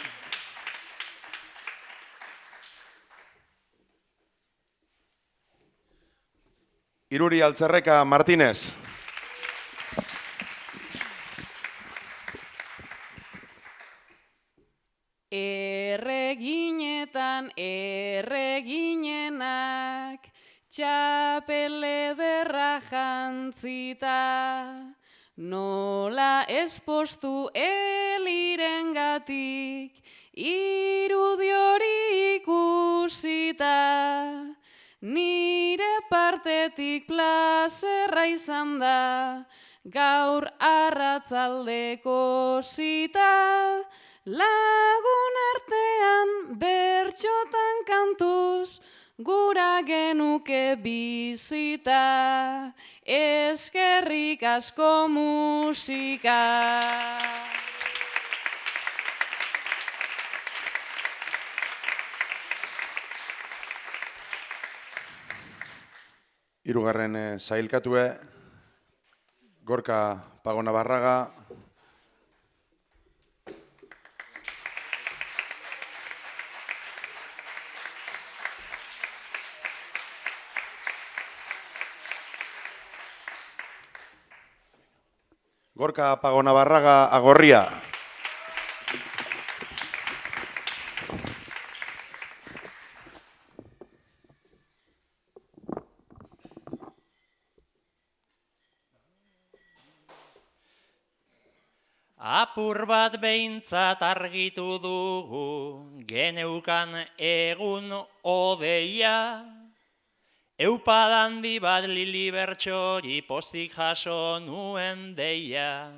Iruri Altzerreka Martinez. Erreginetan erreginenak, txapel ederra jantzita, nola espostu elirengatik, irudi hori ikusita, nire partetik plazerra izan da, gaur arratzaldeko zita, lagun artean bertxotan kantuz, gura genuke bizita, eskerrik asko musika. Hirugarren sailkatue, Gorka Pagonabarraga. Gorka Pagonabarraga Agorria. Apur bat behintzat argitu dugu, geneukan egun odeia. Eupadandi bat Lili Bertxori pozik jaso nuen deia.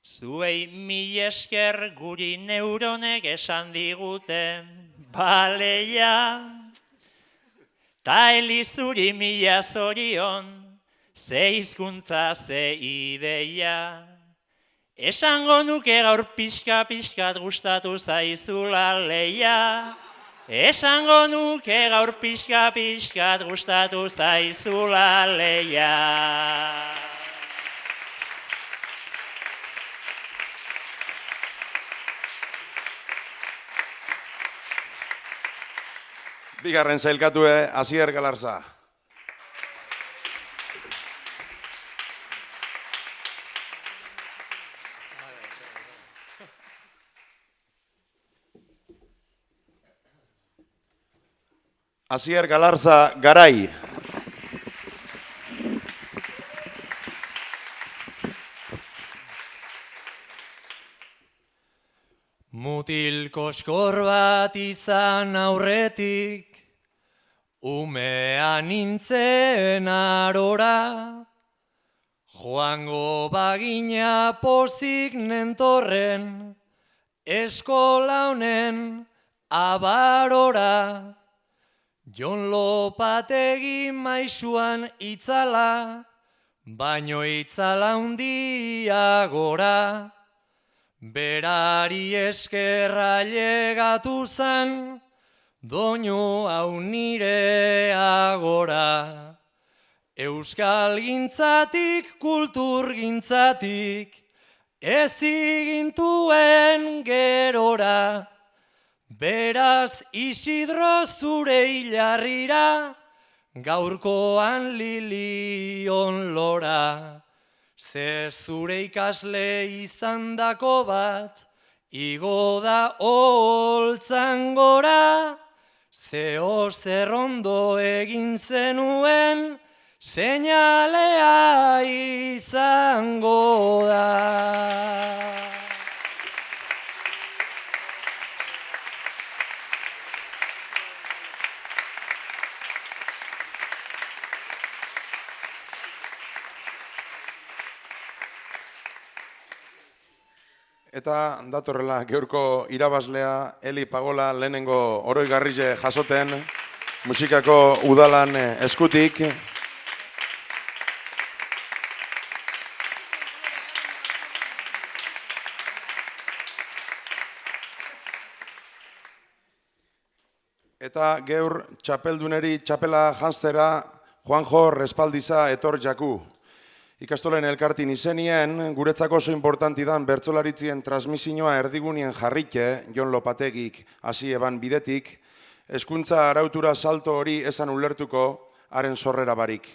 Zuei mil esker guri neuronek esan diguten baleia. Ta elizuri mila zorion, ze hizkuntza ze ideia. Esango nuke gaur pixka-pixkat gustatu zaizula leia. Esango nuke gaur pixka-pixkat gustatu zaizula leia. Bigarren sailkatue, Asier Galarza. Asier Galarza Garai. Mutil koskor bat izan aurretik, umean nintzen arora, joango bagina pozik nentorren, eskola honen abarora. Jon Lopategi maisuan itzala, baino itzala hundia gora. Berari eskerra llegatu zan, doinu hau nire agora. Euskal gintzatik, kultur gintzatik, ez igintuen gerora, beraz Isidro zure hilarrira, gaurkoan lilion lora. Ze zure ikasle izandako bat, igo da oholtzan gora, zeo zerrondo egin zenuen, seinalea izango da. Eta datorrela geurko irabazlea Eli Pagola lehenengo oroigarrile jasoten musikako udalan eskutik. Eta geur txapelduneri txapela janztera Juanjo Respaldiza etor jaku. Ikastolen elkartin izenien, guretzako oso importanti dan bertsolaritzien transmisioa erdigunien jarrike, Jon Lopategik hasi eban bidetik, hezkuntza arautura salto hori esan ulertuko haren sorrera barik.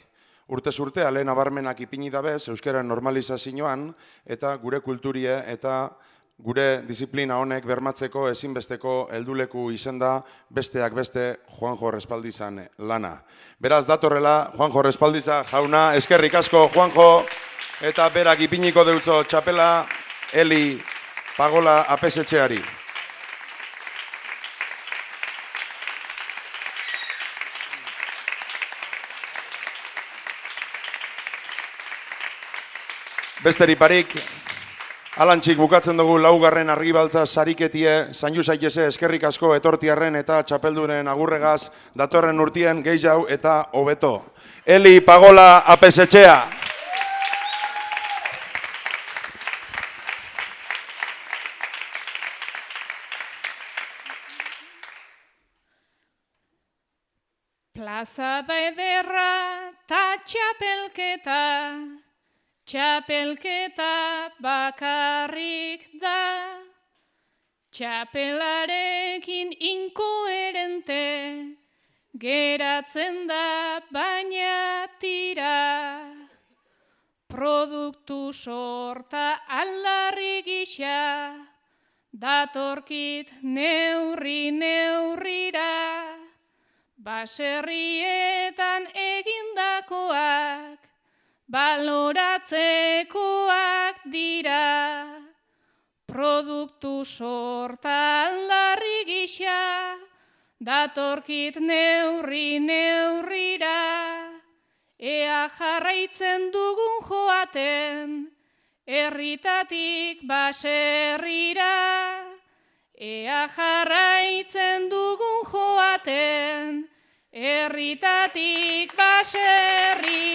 Urtez urte, lehen abarmenak ipini dabez, euskaren normalizazioan, eta gure kulturie eta gure disiplina honek bermatzeko ezinbesteko helduleku izenda besteak beste Juanjo Respaldizan lana. Beraz, datorrela, Juanjo Respaldiza jauna, eskerrik asko Juanjo, eta berak ipiniko deutzo txapela Eli Pagola apesetxeari. Besteriparik, alantxik bukatzen dugu laugarren argibaltza sariketie, zainu zaiteze eskerrik asko etortiarren eta txapelduren agurregaz datorren urtien gehiago eta hobeto. Eli Pagola apesetxea. Plaza da ederra ta txapelketa, txapelketa bakarrik da, txapelarekin inkoherente, geratzen da baina tira. Produktu sorta aldarri gisa, datorkit neurrira, baserrietan egindakoak, baloratzekoak dira. Produktu sorta aldarri gisa, datorkit neurrira. Ea jarraitzen dugun joaten, herritatik baserrira. Ea jarraitzen dugun joaten, herritatik baserrira.